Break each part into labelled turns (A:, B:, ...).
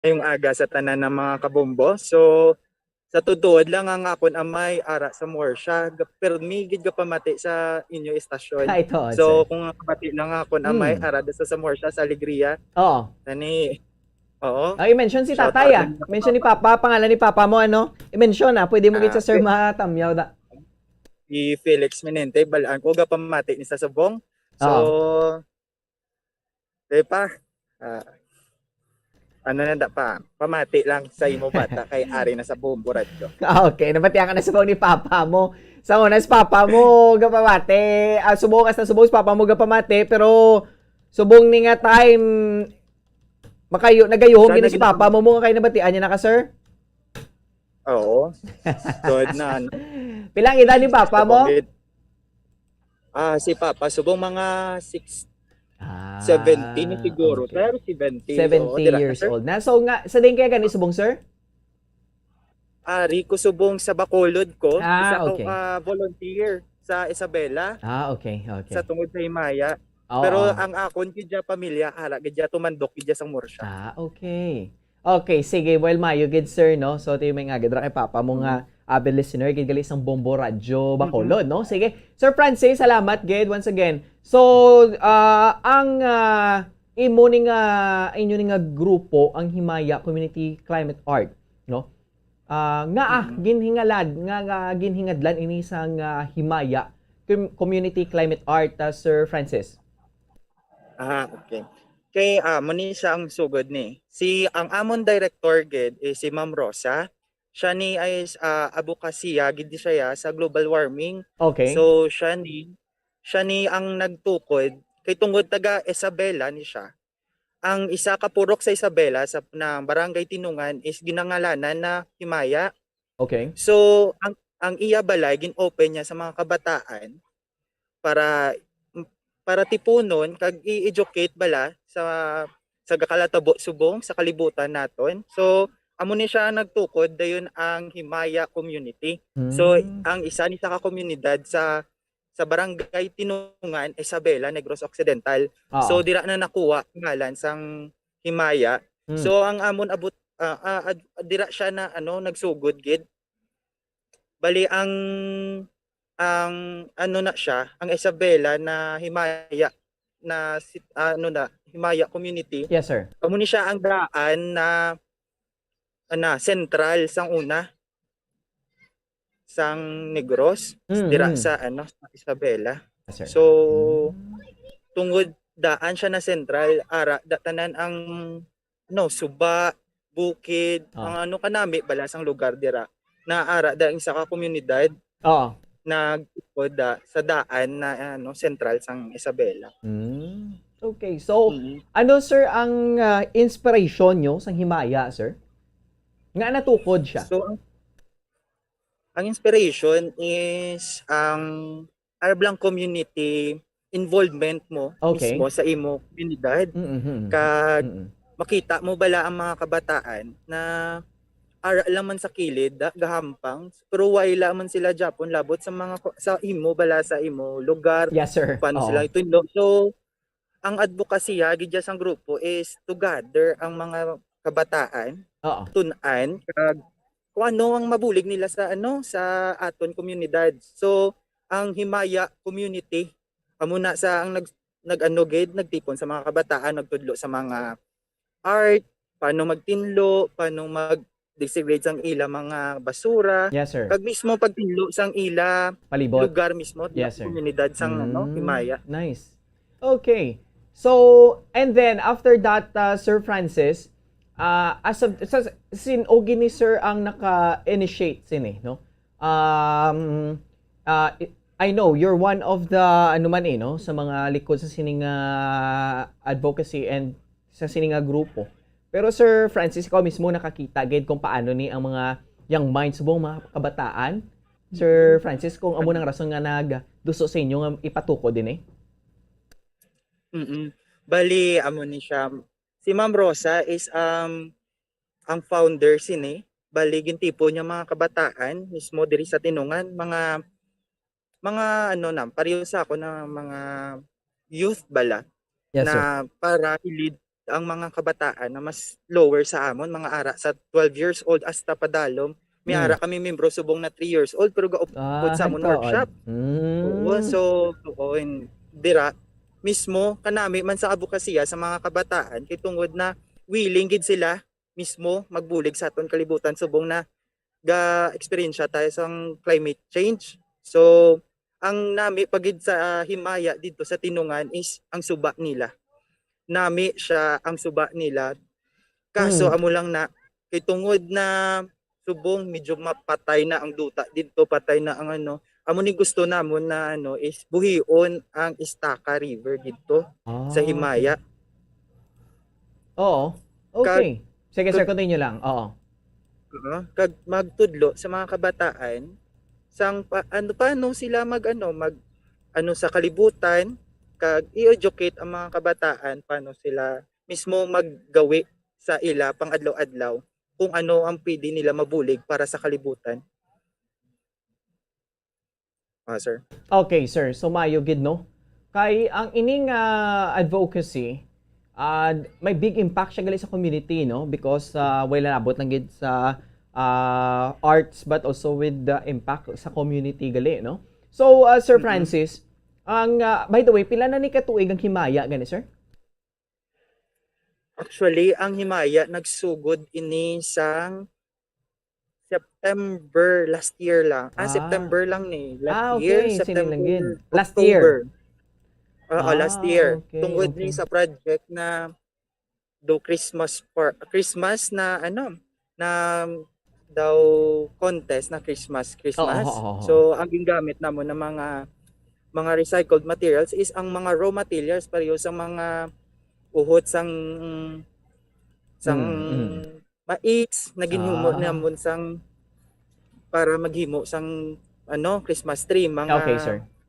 A: Ngayong aga sa tanan ng mga kabombo. So sa tutuod lang ang akon amay ara sa Morsha pero migid ka pamati sa inyo istasyon.
B: Ito,
A: So
B: sir.
A: kung kapati lang akon amay
B: Hmm.
A: ara sa Morsha sa Alegria
B: Oo.
A: tani oo.
B: I-mention si
A: Shout
B: tatay
A: out lang
B: ah.
A: sa
B: Mention ni
A: papa.
B: Papa, pangalan ni Papa mo ano? I-mention ah. Pwede mo gid sa
A: Ah,
B: Sir Matamyaw da.
A: si Felix Menente balaan ko ga pamati ni sa Subong. So
B: Oo.
A: di pa ah, ano na da pa pamati lang sa imo bata kay ari na sa Bombo Radyo.
B: Okay, nabatian ka na sa ni Papa mo. Sa unas Papa mo gapamate. Subong kas na subong sa Papa mo gapamate pero subong ni nga time makayo nagayuhong
A: Siya
B: gini
A: na
B: si Papa mo mo nga kayo nabatian niya na ka sir?
A: oo. So na ano,
B: Pilang edad ni Papa mo?
A: subong si Papa subong mga 17
B: Ah,
A: siguro.
B: okay.
A: Pero 70, oo,
B: 70
A: dira na
B: years
A: sir.
B: old na. So nga, sa din kaya gani subong sir?
A: Ari ko subong sa Bacolod ko, isa
B: Ah,
A: ka
B: okay.
A: volunteer sa Isabela
B: Ah, okay,
A: sa
B: okay.
A: tungod sa Himaya. Pero
B: Oo.
A: ang akon kidya pamilya ara kidya tumandok kidya sa Morsha.
B: Ah, okay. Okay, sige. Well, mayo gid sir, no? So, tayo may nga gid ra kay Papa mo
A: Mm.
B: nga avid listener, gid gali isang Bombo Radyo
A: Mm-mm.
B: Bacolod, no? Sige. Sir Francis, salamat gid once again. So, ang imo ni nga inyo ni nga grupo ang Himaya Community Climate Art, no?
A: Mm-mm.
B: Ginhingalad nga ginhingadlan ini sang Himaya Community Climate Art, Sir Francis.
A: Okay. Kay mo ni siya ang sugod ni. Si ang amon director gid is si Ma'am Rosa. Siya ni ay advokasya gid siya sa global warming.
B: Okay.
A: So siya ni ang nagtukod kay tungod taga Isabela ni siya. Ang isa ka purok sa Isabela sa na Barangay Tinungan is ginangalanan na Himaya.
B: Okay.
A: So ang iya balay gin-open niya sa mga kabataan para para tipunon kag i-educate bala sa Gakalatabo Subong sa kalibutan naton. So amo ni siya nagtukod dayon ang Himaya community. So
B: Hmm.
A: ang isa ni sa ka komunidad sa Barangay Tinungan, Isabela, Negros Occidental.
B: Oo.
A: So dira na nakuha ngalan sang Himaya.
B: Hmm.
A: So ang amon abot dira siya na ano nagsugod gid. Bali ang ano na siya, ang Isabela na Himaya na ano na Himaya community.
B: Yes, sir.
A: Amo ni siya ang daan na sentral sang una sang Negros dira
B: Mm.
A: sa ano sa Isabela.
B: Yes, sir.
A: So
B: Hmm.
A: tungod daan siya na sentral ara tanan ang no Suba, Bukid,
B: Oo.
A: ang ano kanami balasang lugar dira na ara da isa ka komunidad
B: Oo.
A: nagtukod sa daan na ano sentral sang Isabela.
B: Hmm. Okay. So,
A: Mm.
B: ano sir ang inspiration nyo sa Himaya, sir? Nga natukod siya.
A: So ang inspiration is ang Arblang community involvement mo
B: Okay.
A: mismo sa imo komunidad
B: Mm-hmm.
A: kag
B: Mm-hmm.
A: makita mo bala ang mga kabataan na ara lang man sa kilid gahampang pero why man sila Japon labot sa mga sa imo bala sa imo lugar
B: Yes, sir.
A: paano
B: Oo.
A: sila itunlo. So ang advokasya gidya sang grupo is to gather ang mga kabataan
B: Oo.
A: tun-an kag kung ano ang mabulig nila sa ano sa aton komunidad. So ang Himaya community amo na sa ang nag-ano gid nagtipon sa mga kabataan nagtudlo sa mga art, paano magtinlo, paano mag-desegrade sang ila mga basura,
B: Yes, sir.
A: kag mismo pagtinlo sang ila
B: Palibot.
A: lugar mismo dila
B: Yes,
A: sa
B: sir.
A: komunidad sang ano
B: Hmm.
A: Himaya.
B: Nice. Okay. So, and then after that, Sir Francis, as of sin Ogi ni Sir ang naka-initiate sini, no? I know you're one of the ano man no, sa mga likod sa sining advocacy and sa sining grupo. Pero Sir Francis, ikaw mismo nakakita gid kung paano ni ang mga young minds mo mga kabataan. Sir Francis, kung amo nang rason nga nagduso sa inyo nga ipatuko din eh.
A: Bali amo ni siya. Si Ma'am Rosa is ang founder sini. Bali gintipo niya mga kabataan mismo diri sa Tinungan, mga ano na pareho sa ako na mga youth bala
B: Yes, sir.
A: na para i-lead ang mga kabataan na mas lower sa amon, mga ara sa 12 years old hasta padalom. May ara kami membro subong na 3 years old pero gaupod sa amon
B: Tuod.
A: workshop. Oo, so tuon dira mismo kanami man sa advokasya sa mga kabataan kay tungod na willing gid sila mismo magbulig sa aton kalibutan subong na ga experience tayo sa climate change. So ang nami pagid sa himaya dito sa tinungan is ang suba nila. Nami siya ang suba nila. Kaso amo lang na kay tungod na subong medyo mapatay na ang duta dito, patay na ang ano. Amo ni gusto namon na ano is buhion ang Estaca River dito sa Himaya.
B: Oo. Okay. Sige sir, continue lang. Oo.
A: Kag magtudlo sa mga kabataan sang paano sila mag ano sa kalibutan kag i-educate ang mga kabataan paano sila mismo maggawi sa ila pang adlaw-adlaw kung ano ang pwede nila mabulig para sa kalibutan. Sir.
B: Okay, sir. So maayo gid no. Kay ang ining advocacy may big impact siya gali sa community no because wala nabot lang gid sa arts but also with the impact sa community gali no. So Sir Francis, ang by the way pila na ni katuig ang himaya gani sir?
A: Actually, ang himaya nagsugod ini sang September last year lang. September lang ni. Last year, September.
B: Last year.
A: Last year.
B: Okay,
A: Tungkol ni sa project na do Christmas na na daw contest na Christmas. So ang gingamit namo ng mga recycled materials is ang mga raw materials pareho sa mga uhot sang mais na ginhumo namon sang para maghimo sang Christmas tree, mga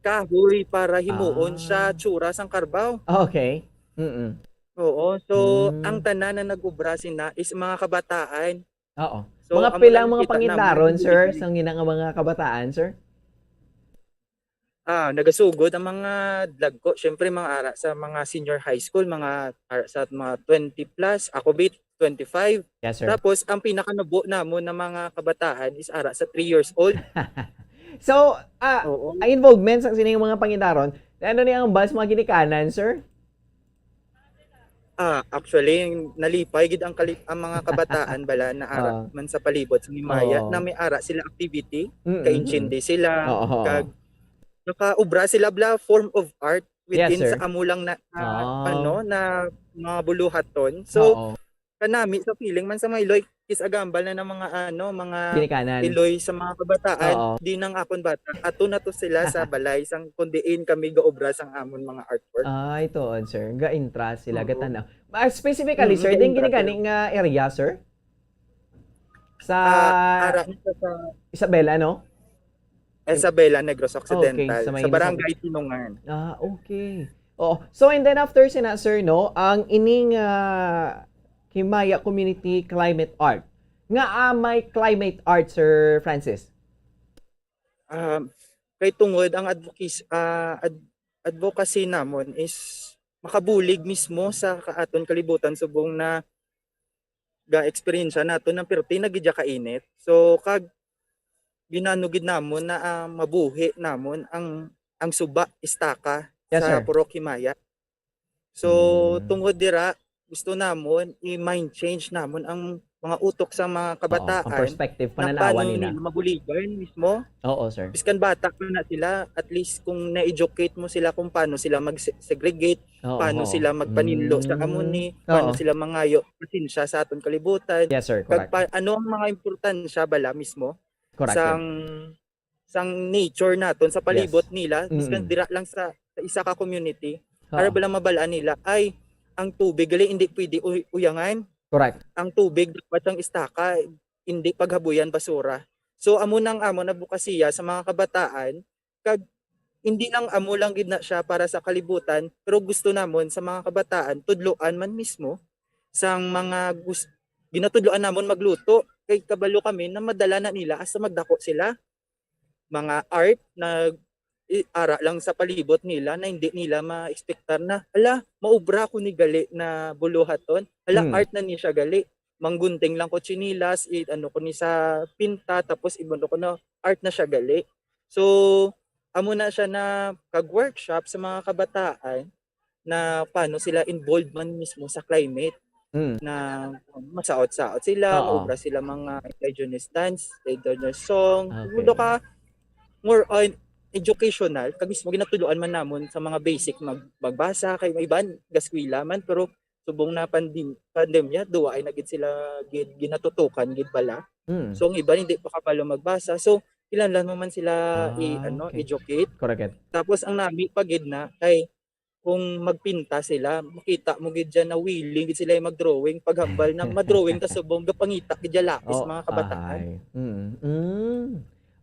A: kahoy para himuon sa tsura sang karbaw.
B: Okay.
A: Oo, so ang tanan na nag-ubra sina is mga kabataan.
B: Oo.
A: So,
B: mga pilang mga pangindaron sir sang ginang mga kabataan sir?
A: Nagasugod ang mga dagko, syempre mga ara sa mga senior high school, mga ara sa mga 20 plus, ako bit 25.
B: Yes, sir.
A: Tapos ang pinakanubo namon ng mga kabataan is ara sa 3 years old.
B: So, ang involvement sa sining mga pangindaron, ano ni ang bus mga ginikanan, sir?
A: Actually, nalipay gid ang mga kabataan bala na ara man sa palibot sa Himaya na may ara sila activity, kainchindi sila, kag nakaubra sila bla form of art within sa amo lang na na mga buluhaton. So kanami sa feeling man sa mga Iloy kisagambal na ng mga mga
B: ginikanan.
A: Iloy sa mga kabataan di nang akon bata ato na to sila sa balay sang kundiin kami gaobra sang amon mga artwork.
B: Ito sir, ga-intra sila gatanaw. Specifically sir, din ginikaning area sir? Sa Isabela no?
A: Isabela, Negros Occidental,
B: sa
A: barangay Tinungan.
B: Okay. So and then after sina sir no, ang ining Himaya Community Climate Art. Nga may climate art Sir Francis.
A: Kay tungod ang advocacy namon is makabulig mismo sa kaaton kalibutan subong na ga-experience nato ng perti na gidya kainit. So kag ginanugid namon na mabuhi namon ang suba Estaca sa Purok Himaya. So tungod dira gusto namon i-mind change namon ang mga utok sa mga kabataan.
B: Ang perspective pananawa nila.
A: Mabuligan mismo.
B: Oo, sir.
A: Biskan bata pa na sila, at least kung na-educate mo sila kung paano sila mag-segregate, paano sila magpaninlo sa amuni, paano sila mangayo pasensya sa aton kalibutan.
B: Yes, sir. Correct.
A: Ano ang mga importansya bala mismo?
B: Correct.
A: Sang nature naton sa palibot nila, biskan dira lang sa isa ka community. Para bala mabalaan nila ay ang tubig gali hindi pwede uyangan.
B: Correct.
A: Ang tubig dapat ang Estaca, hindi paghabuyan basura. So amo nang amo na bukasiya sa mga kabataan kag hindi lang amo lang gid na siya para sa kalibutan, pero gusto namon sa mga kabataan tudloan man mismo sang mga ginatudloan namon magluto kay kabalo kami na madala na nila asa magdako sila mga art na ara lang sa palibot nila na hindi nila ma-expectar na ala maubra ko ni gali na buluhaton, ala
B: Mm.
A: art na ni siya gali, manggunting lang ko chinilas, ano ko ni sa pinta, tapos ibono ko na art na siya gali. So amo na siya na kag-workshop sa mga kabataan na paano sila involved man mismo sa climate,
B: Mm.
A: na masaot-saot sila,
B: Oo.
A: maubra sila mga indigenous dance, indigenous song,
B: Okay.
A: mudo ka more on educational, kag mismo ginatuluan man namon sa mga basic magbasa, kay may iban gaskwila man, pero subong na pandemya duwa ay nagid sila gid ginatutukan gid bala.
B: Mm.
A: So ang iban hindi pa kabalo magbasa, so kinahanglan mo man sila
B: Okay.
A: educate.
B: Correct.
A: Tapos ang nami pa gid na kay kung magpinta sila, makita mo gid dyan na willing gid sila mag-drawing, paghambal na ma-drawing ta subong gapangita gid dyan lapis
B: Oh,
A: mga kabataan.
B: ay.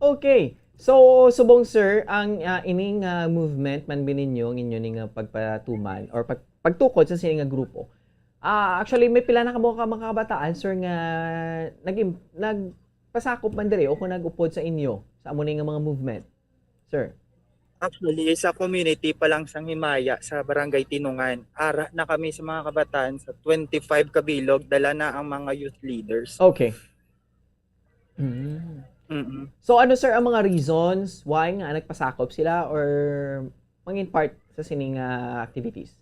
B: Okay. So, subong sir, ang ining movement man bininyo ang inyo ning pagpatuman or pagtukod sa sining nga grupo. Actually may pila na kamo ka mga kabataan sir nga nagpasakop man diri o kung nagupod sa inyo sa amo ning mga movement. Sir.
A: Actually, sa community pa lang sang Himaya sa Barangay Tinungan, ara na kami sa mga kabataan sa 25 kabilog, dala na ang mga youth leaders.
B: Okay. Mm.
A: Mm-mm.
B: So ano sir ang mga reasons why nga nagpasakop sila or mangin part sa sining activities?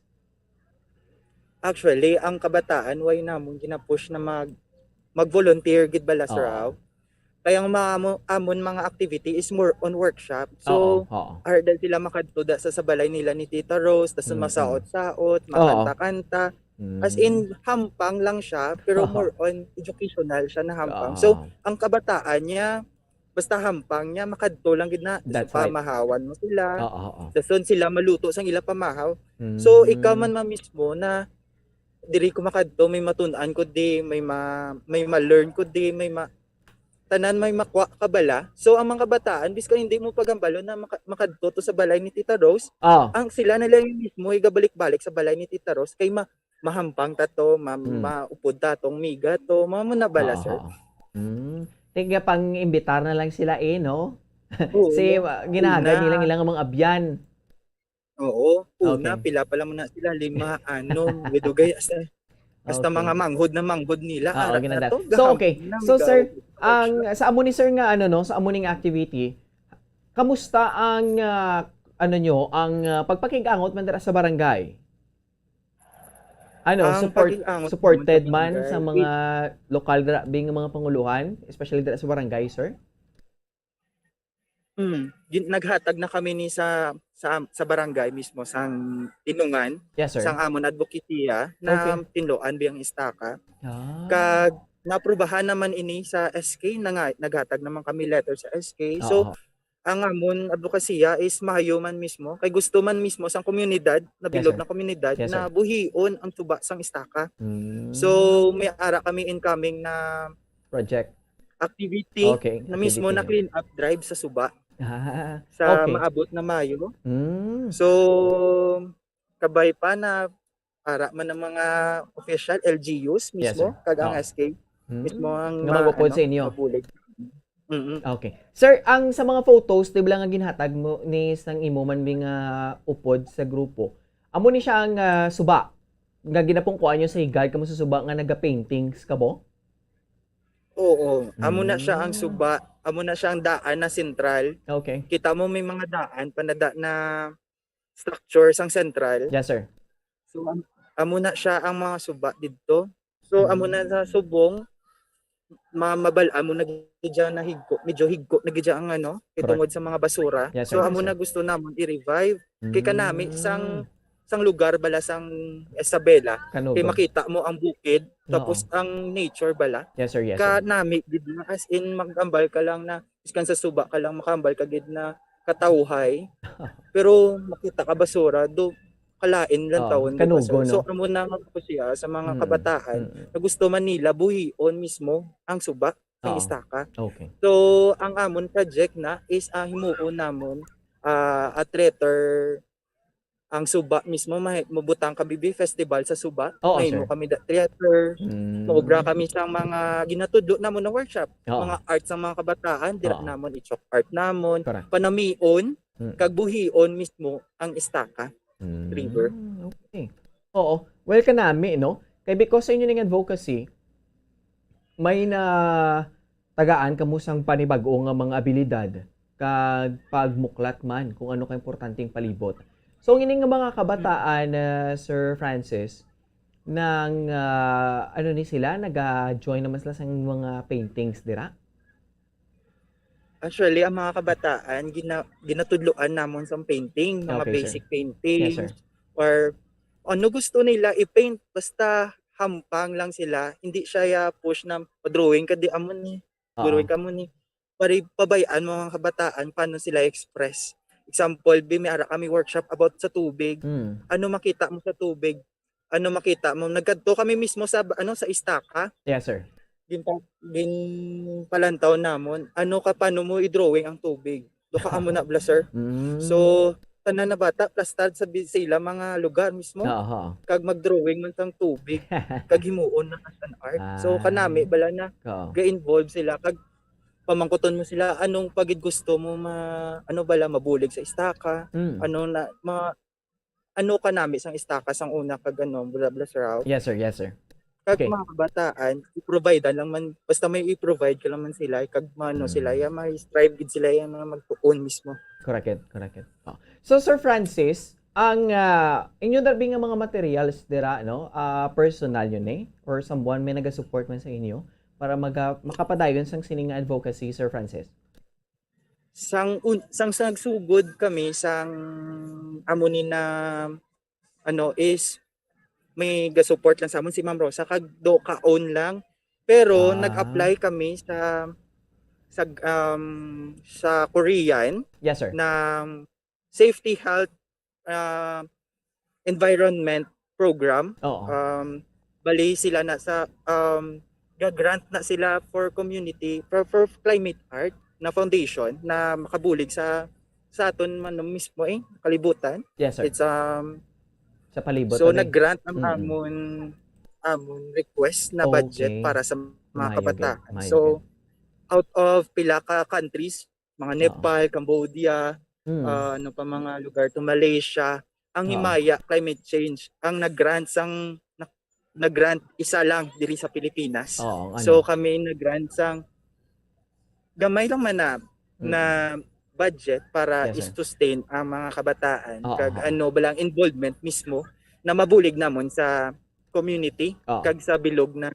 A: Actually, ang kabataan way namon ginapush na mag-volunteer gid bala sir
B: Oo.
A: Raw. Kaya ang mga amon mga activity is more on workshop.
B: Oo.
A: So, hardal sila makadto sa balay nila ni Tita Rose, tas masaot-saot, makanta-kanta. As in, hampang lang siya, pero more on educational siya na hampang. So, ang kabataan niya, basta hampang niya, makadto lang gid na
B: That's
A: sa
B: right.
A: pamahawan mo sila.
B: Oo.
A: Dason sila maluto sang ila pamahaw. So, ikaw man mismo na diri ko makadto, may matun-an ko di, may ma-learn ko di, tanan may makwa kabala. So ang mga kabataan biska hindi mo pagambalo na makadto to sa balay ni Tita Rose, ang sila na lang mismo igabalik-balik sa balay ni Tita Rose kay mahampang tato, maupod tatong miga to, na bala sir.
B: Tiga pang imbitar na lang sila no?
A: Oo,
B: si ginahaga nilang ilang mga abyan.
A: Oo, una pila pala muna sila 5 gidugay basta mga manghod nila.
B: So okay. So sir, ang sa amo ni sir nga sa amo ning activity, kamusta ang pagpakigangot man dira sa barangay? Supported man sa mga lokal dira bing mga panguluhan, especially dira sa barangay, sir?
A: Naghatag na kami ni sa barangay mismo sang Tinungan.
B: Yes, sir.
A: Sang amon advokasya na tinloan biyang istaka. Kag naaprubahan naman ini sa SK, naghatag naman kami letter sa SK. So ang amon advokasya is mahayo man mismo kay gusto man mismo sang komunidad, na bilog na komunidad na buhion ang tuba sang istaka. So may ara kami incoming na
B: project
A: activity na mismo na clean up drive sa suba. Sa maabot na Mayo. So, kabay pa na para man ng mga official LGUs mismo, kag ang SK, mismo ang
B: magupod sa inyo.
A: Mabulig.
B: Okay. Sir, ang sa mga photos, di ba nga ginhatag mo ni sang imo man bing upod sa grupo, amo ni siya ang suba, nga ginapungkuan nyo sa higad, kamo sa suba nga naga-paintings ka bo?
A: Oo, amo na siya ang suba, amo na siya ang daan na sentral.
B: Okay.
A: Kita mo may mga daan, panada na structure sang sentral.
B: Yes, sir.
A: So, amo na siya ang mga suba dito. So, amo na sa subong, amo na gidya na medyo higko na gidya ang itungod sa mga basura.
B: Yes,
A: so, amo na gusto namon i-revive. Kay kanami, sang lugar bala sang Isabela, kay makita mo ang bukid, tapos ang nature bala.
B: Yes, sir. Yes,
A: sir. Kanami gid na as in magambal ka lang na iskan sa suba ka lang makambal ka gid na katawhay. Pero makita ka basura do kalain lang taon.
B: Kanugo,
A: so amo na ko siya sa mga kabataan na gusto man nila buhion mismo ang suba ang istaka.
B: Okay.
A: So ang amon project na is himuon namon a theater ang suba mismo, mabutang kabibi festival sa suba. May mo kami theater, maubra kami sa mga ginatudlo namon na workshop, mga art sa mga kabataan, dira namon i-chalk art namon, panamion, kag buhion mismo ang Estaca River.
B: Okay. Oo. Well, kanami, no? Kay because sa inyo ning advocacy, may na tagaan kamusang panibago nga mga abilidad kag pagmuklat man kung ano ka importanteng palibot. So, ang ining nga mga kabataan, Sir Francis, nang ano ni sila, nag-join naman sila sa mga paintings, dira?
A: Actually, ang mga kabataan, ginatudloan namon sa painting, mga
B: Okay, sir.
A: basic
B: Yes, sir.
A: paintings, or ano gusto nila i-paint, basta hampang lang sila, hindi siya push na drawing ka di amon ni,
B: Oo.
A: drawing ka mo ni, pari pabayaan mo mga kabataan paano sila express. Example, may ara kami workshop about sa tubig.
B: Mm.
A: Ano makita mo sa tubig? Ano makita mo? Nagkadto kami mismo sa sa Estaca,
B: Yes, sir.
A: ginpalantaw namon ano ka paano mo i-drawing ang tubig do ka amo na blaster so
B: Mm.
A: tanan na bata plastad sa sila mga lugar mismo
B: Oo.
A: kag mag-drawing man sang tubig kag himuon na as an art so
B: Ah.
A: kanami bala na
B: Oo.
A: ga-involve sila kag pamangkuton mo sila anong pagid gusto mo ano bala mabulig sa Estaca
B: Mm.
A: ano na mga ano kanami sang Estaca sang una kag bla bla sir
B: Yes, sir. Yes, sir.
A: kag
B: Okay.
A: mga kabataan i-provide lang man basta may i-provide ka lang man sila kag mano sila may strive gid sila mga magtuon mismo.
B: Correct. Oh. So, Sir Francis, ang inyo darbi nga mga materials dira, no? Personal yun or someone may naga-support man sa inyo para makapadayon sang sining nga advocacy, Sir Francis?
A: Sang nagsugod kami sang amo ni na is may ga-support lang sa amon si Ma'am Rosa kag do ka own lang pero nag-apply kami sa Korean
B: Yes, sir.
A: na safety health environment program.
B: Oo.
A: Bali sila na sa ga-grant na sila for community for climate art na foundation na makabulig sa aton man mismo kalibutan.
B: Yes, sir.
A: It's
B: Sa palibot
A: so
B: rin.
A: nag-grant ang amon request na budget
B: Okay.
A: para sa mga kabataan.
B: Mayagid.
A: So out of pila ka countries, mga Nepal, Cambodia, ano pa mga lugar to Malaysia, ang Himaya Climate Change ang nag-grant isa lang diri sa Pilipinas.
B: Oo, ano?
A: So kami nag-grant sang gamay lang man na budget para
B: Yes, sir.
A: i-sustain ang mga kabataan
B: Oo,
A: kag
B: oo.
A: balang involvement mismo na mabulig namon sa community
B: Oo.
A: kag sa bilog na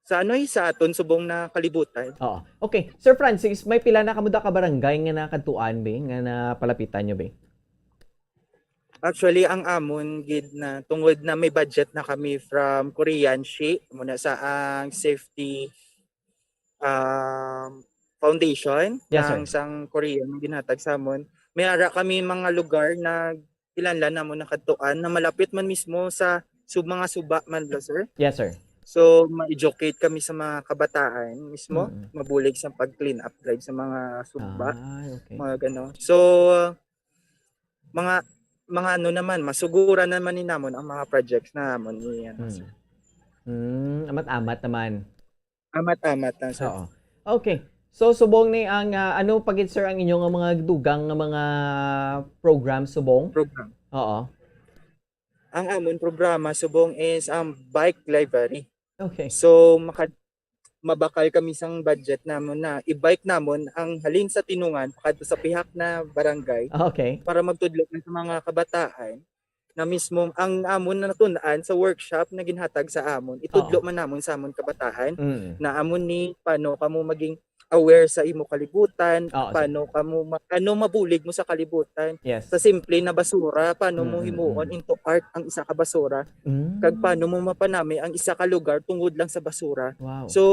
A: sa sa aton subong na kalibutan.
B: Oo. Okay. Sir Francis, may pila na kamuda ka barangay nga nakadtuan be nga napalapitan nyo be?
A: Actually, ang amon gid na tungod na may budget na kami from Korean Shi muna sa ang safety foundation
B: Yes,
A: ng sang Korean ginhatag sa amon. May ara kami mga lugar na ilanlan na mo nakadtuan na malapit man mismo sa mga suba man bla sir.
B: Yes, sir.
A: So ma-educate kami sa mga kabataan mismo, mabulig sa pag-clean up drive sa mga suba,
B: Okay.
A: mga gano. So mga ano naman masuguran naman ni namon ang mga projects na namon ni sir.
B: Amat-amat naman.
A: Amat-amat na sir.
B: Oo. Okay. So subong ni ang ano pagit sir ang inyong mga dugang nga mga program subong?
A: Program.
B: Oo.
A: Ang amon programa subong is bike library.
B: Okay.
A: So mabakal kami sang budget namon na i-bike namon ang halin sa Tinungan kadto sa pihak na barangay
B: Okay.
A: para magtudlo sa mga kabataan na mismo ang amon na natun-an sa workshop na ginhatag sa amon itudlo man namon sa amon kabataan na amon ni paano kamo maging aware sa imo kalibutan, paano kamo mabulig mo sa kalibutan.
B: Yes.
A: Sa simple na basura, paano mo himuon into art ang isa ka basura. Kag paano mo mapanami ang isa ka lugar tungod lang sa basura.
B: Wow.
A: So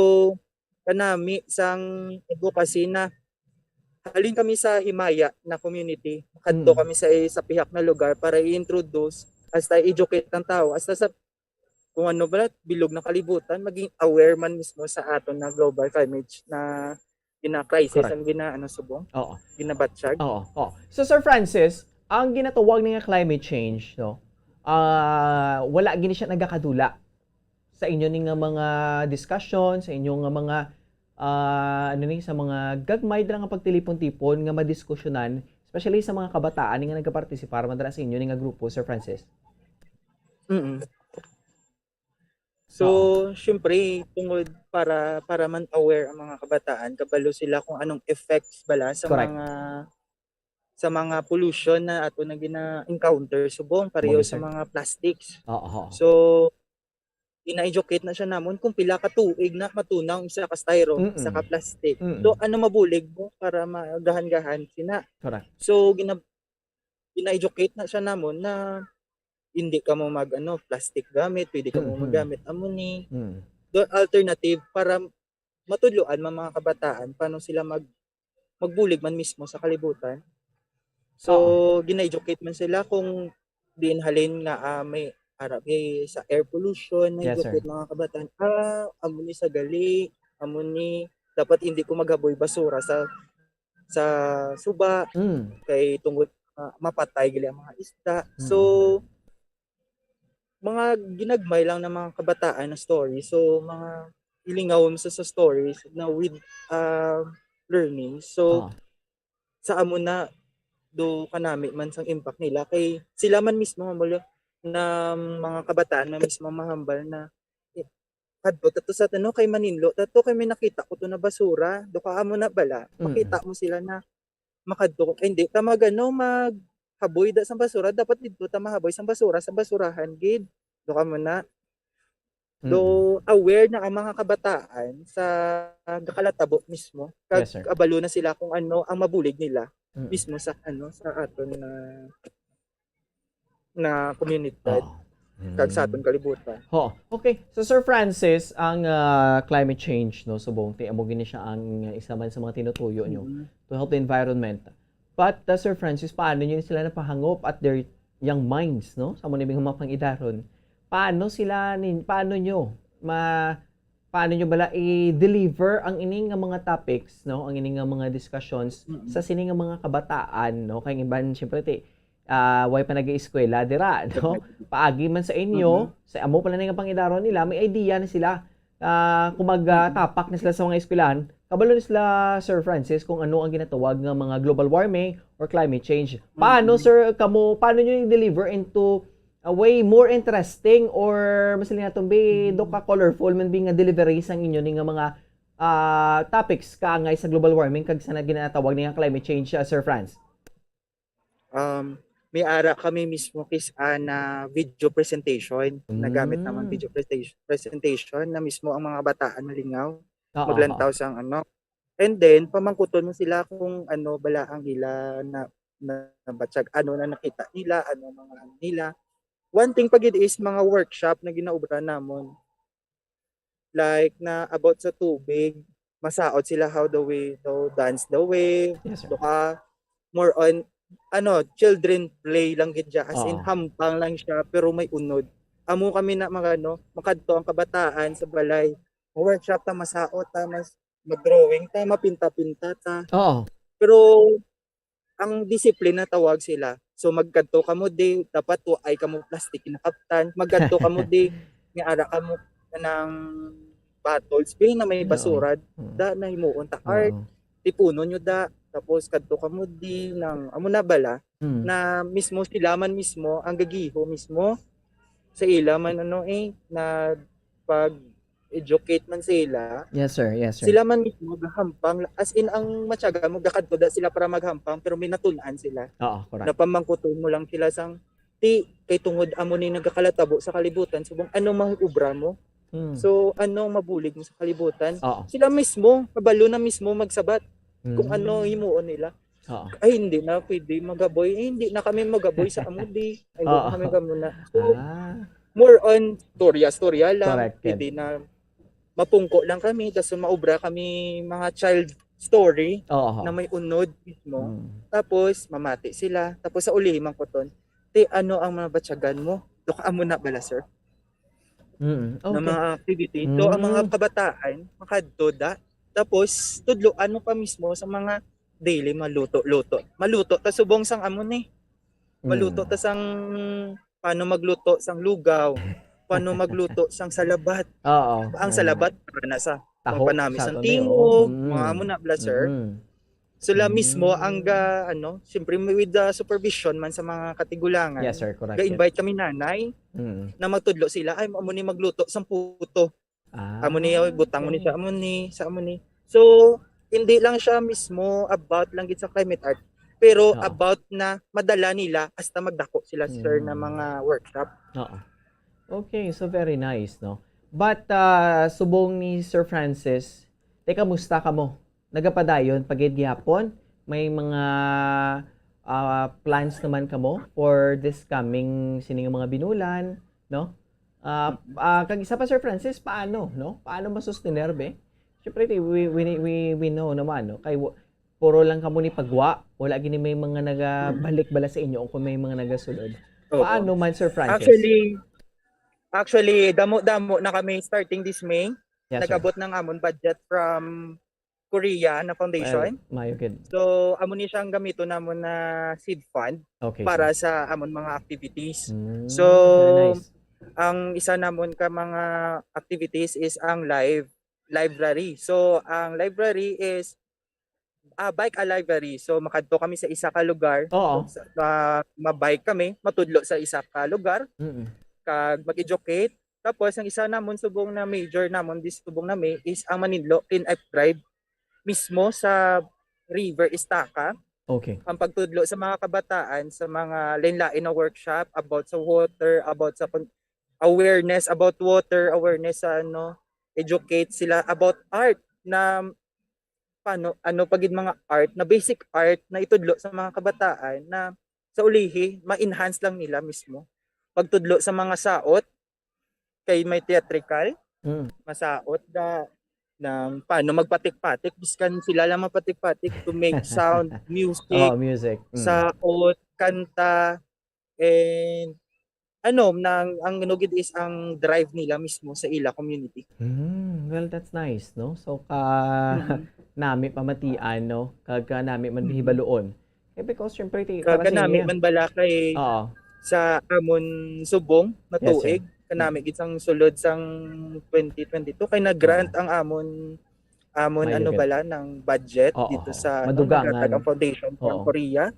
A: kanami sang advocacy na halin kami sa Himaya na community, kadto kami sa pihak na lugar para i-introduce hasta educate ng tao hasta sa kung ano ba bilog na kalibutan maging aware man mismo sa aton na global climate na crisis ang subong.
B: Oo.
A: Ginabatsyag.
B: Oo. So Sir Francis, ang ginatawag nga climate change, no? Wala gini siya nagakadula sa inyo ning mga discussion, sa inyo nga mga sa mga gagmay dira nga pagtilipon-tipon nga madiskusyonan Especially sa mga kabataan nga nagka-participar madala sa inyo nga grupo, Sir Francis.
A: Mm. So, syempre, tungod para man aware ang mga kabataan, kabalo sila kung anong effects bala
B: Correct.
A: sa mga pollution na ato na gina-encounter subong pareho
B: Yes,
A: sa
B: sir.
A: mga plastics.
B: Oo.
A: So, ina-educate na siya namon kung pila ka tuig na matunaw isa ka styro, isa ka plastic. So, ano mabulig mo para magahan-gahan sina.
B: Correct.
A: So, gina-educate na siya namon na hindi ka mo plastic gamit, pwede ka mo magamit amo ni. The alternative para matudloan mga kabataan paano sila magbulig man mismo sa kalibutan. So, gina-educate man sila kung diin halin nga may sa air pollution,
B: Yes, sir.
A: na-educate mga kabataan, amo ni sa gali, amo ni dapat hindi ko maghaboy basura sa suba kay tungod mapatay gali ang mga isda. So, mga ginagmay lang ng mga kabataan na story. So, mga ilingaw mo sa stories na with learning. So, sa amo na do kanami man sang impact nila kay sila man mismo na mga kabataan na mismo mahambal na kadto tato sa tano kay Maninlo tato kay may nakita ko to na basura do ka amo na bala makita mo sila na makadto hindi ta maghaboy da sa basura dapat didto ta mahaboy sa basura sa basurahan gid do ka mo na do aware na ang mga kabataan sa gakalatabo mismo kag
B: Yes, sir.
A: abalo na sila kung ano ang mabulig nila mismo sa sa aton na komunidad kag sa aton kalibutan.
B: Okay. So Sir Francis, ang climate change no subong ti amo gini siya ang isa man sa mga tinutuyo nyo to help the environment. But Sir Francis, paano nyo sila napahangop at their young minds no sa mga mga pangidaron? Paano nyo bala i-deliver ang ining nga mga topics no ang ining nga mga discussions sa sining nga mga kabataan no kay iban syempre way pa nag-eskwela dira no paagi man sa inyo sa amo pala nga pangidaron nila may idea na sila kung magtapak na sila sa mga eskwelahan kabalo na sila Sir Francis kung ano ang ginatawag nga mga global warming or climate change paano paano nyo i-deliver into a way more interesting or masaling natong be do ka colorful man bi nga delivery sang inyo ni nga mga topics kaangay sa global warming kag sa ginatawag ni nga climate change Sir Franz?
A: May ara kami mismo na video presentation nagamit naman video presentation na mismo ang mga bataan malingaw maglantaw sang and then pamangkuton mo sila kung ano bala ang ila na batsag ano na nakita nila ano mga nila. One thing pagid is mga workshop na ginaubra namon. Like na about sa tubig, masaot sila how the way to dance the wave.
B: Yes, sir.
A: More on children play lang gid siya as in hampang lang siya pero may unod. Amo kami na mga makadto ang kabataan sa balay. Workshop ta masaot ta mag-drawing ta mapinta-pinta ta. Pero ang disiplina tawag sila. So magkadto kamo di dapat ay kamo plastic na kaptan. Magkadto kamo di nga ara kamo ng bottles pili na may basura da na himuon ta art. Tipunon nyo da tapos kadto kamo di ng amo na bala na mismo sila man mismo ang gagiho mismo sa ila man na pag educate man sila.
B: Yes, sir.
A: Sila man mismo gahampang as in ang matyaga mo gakadto da sila para maghampang pero may natun-an sila.
B: Correct.
A: Napamangkuton mo lang sila sang kay tungod amo ni nagakalatabo sa kalibutan subong ano mahiubra mo. So ano mabulig mo sa kalibutan. Sila mismo kabalo na mismo magsabat kung ano himuon nila. Ay hindi na pwede magaboy. Hindi na kami magaboy sa amudi. Ay hindi na kami gamuna. So, more on storya lang.
B: Correct.
A: Pwede na mapungko lang kami tapos maubra kami mga child story na may unod mismo. Tapos mamati sila. Tapos sa uli mangkuton. Ano ang mga batyagan mo? Doka amo na bala sir.
B: Okay.
A: Na mga activity. So ang mga kabataan makadto da. Tapos tudloan mo pa mismo sa mga daily maluto. Maluto ta subong sang amo ni. Maluto ta sang paano magluto sang lugaw. Paano magluto sang salabat. Ang salabat para na sa
B: taho
A: panamis ng tingog, mga amo na bla sir. Sila mismo ang siyempre with the supervision man sa mga katigulangan.
B: Yes, sir. Correct. Yes.
A: Ga-invite kami nanay na magtudlo sila ay amo ni magluto sang puto. Amo ni butang mo ni sa amo ni. So hindi lang siya mismo about lang gid sa climate art, pero about na madala nila hasta magdako sila sir na mga workshop.
B: Oo. Okay, so very nice, no? But subong ni Sir Francis, teka musta ka mo? Nagapadayon pagid gyapon? May mga plans naman kamo for this coming sining mga binulan, no? Kag isa pa Sir Francis, paano, no? Paano masustener be? Syempre we know naman, no? Kay puro lang kamo ni pagwa, wala gini may mga nagabalik bala sa inyo o kung may mga nagasulod. Paano man Sir Francis?
A: Actually, damo na kami starting this May.
B: Yes,
A: nagabot ng amon budget from Korea na foundation.
B: Mayo good.
A: So, amon ni siyang gamito namon na seed fund para sa amon mga activities. So,
B: nice.
A: Ang isa namon ka mga activities is ang library. So, ang library is bike a library. So, makadto kami sa isa ka lugar. Ma-bike kami, matudlo sa isa ka lugar. Kag mag-educate. Tapos ang isa namon subong na major namon this subong na May is ang Manidlo Clean Up Drive mismo sa River Estaca.
B: Okay.
A: Ang pagtudlo sa mga kabataan sa mga lain-lain na workshop about sa water, about sa awareness about water, awareness sa educate sila about art na paano pagid mga art na basic art na itudlo sa mga kabataan na sa ulihi ma-enhance lang nila mismo. Pagtudlo sa mga saot kay may theatrical masaot ng paano magpatik-patik biskan sila lang mapatik-patik to make sound music saot kanta and ang nugid is ang drive nila mismo sa ila community.
B: Well, that's nice, no? So nami pamatian, no? Kag nami man bihibaloon. Because syempre
A: kag nami man bala kay sa amon subong na tuig kanami gid sang sulod sang 2022 kay nag-grant ang amon bala ng budget dito sa ang foundation ng Korea.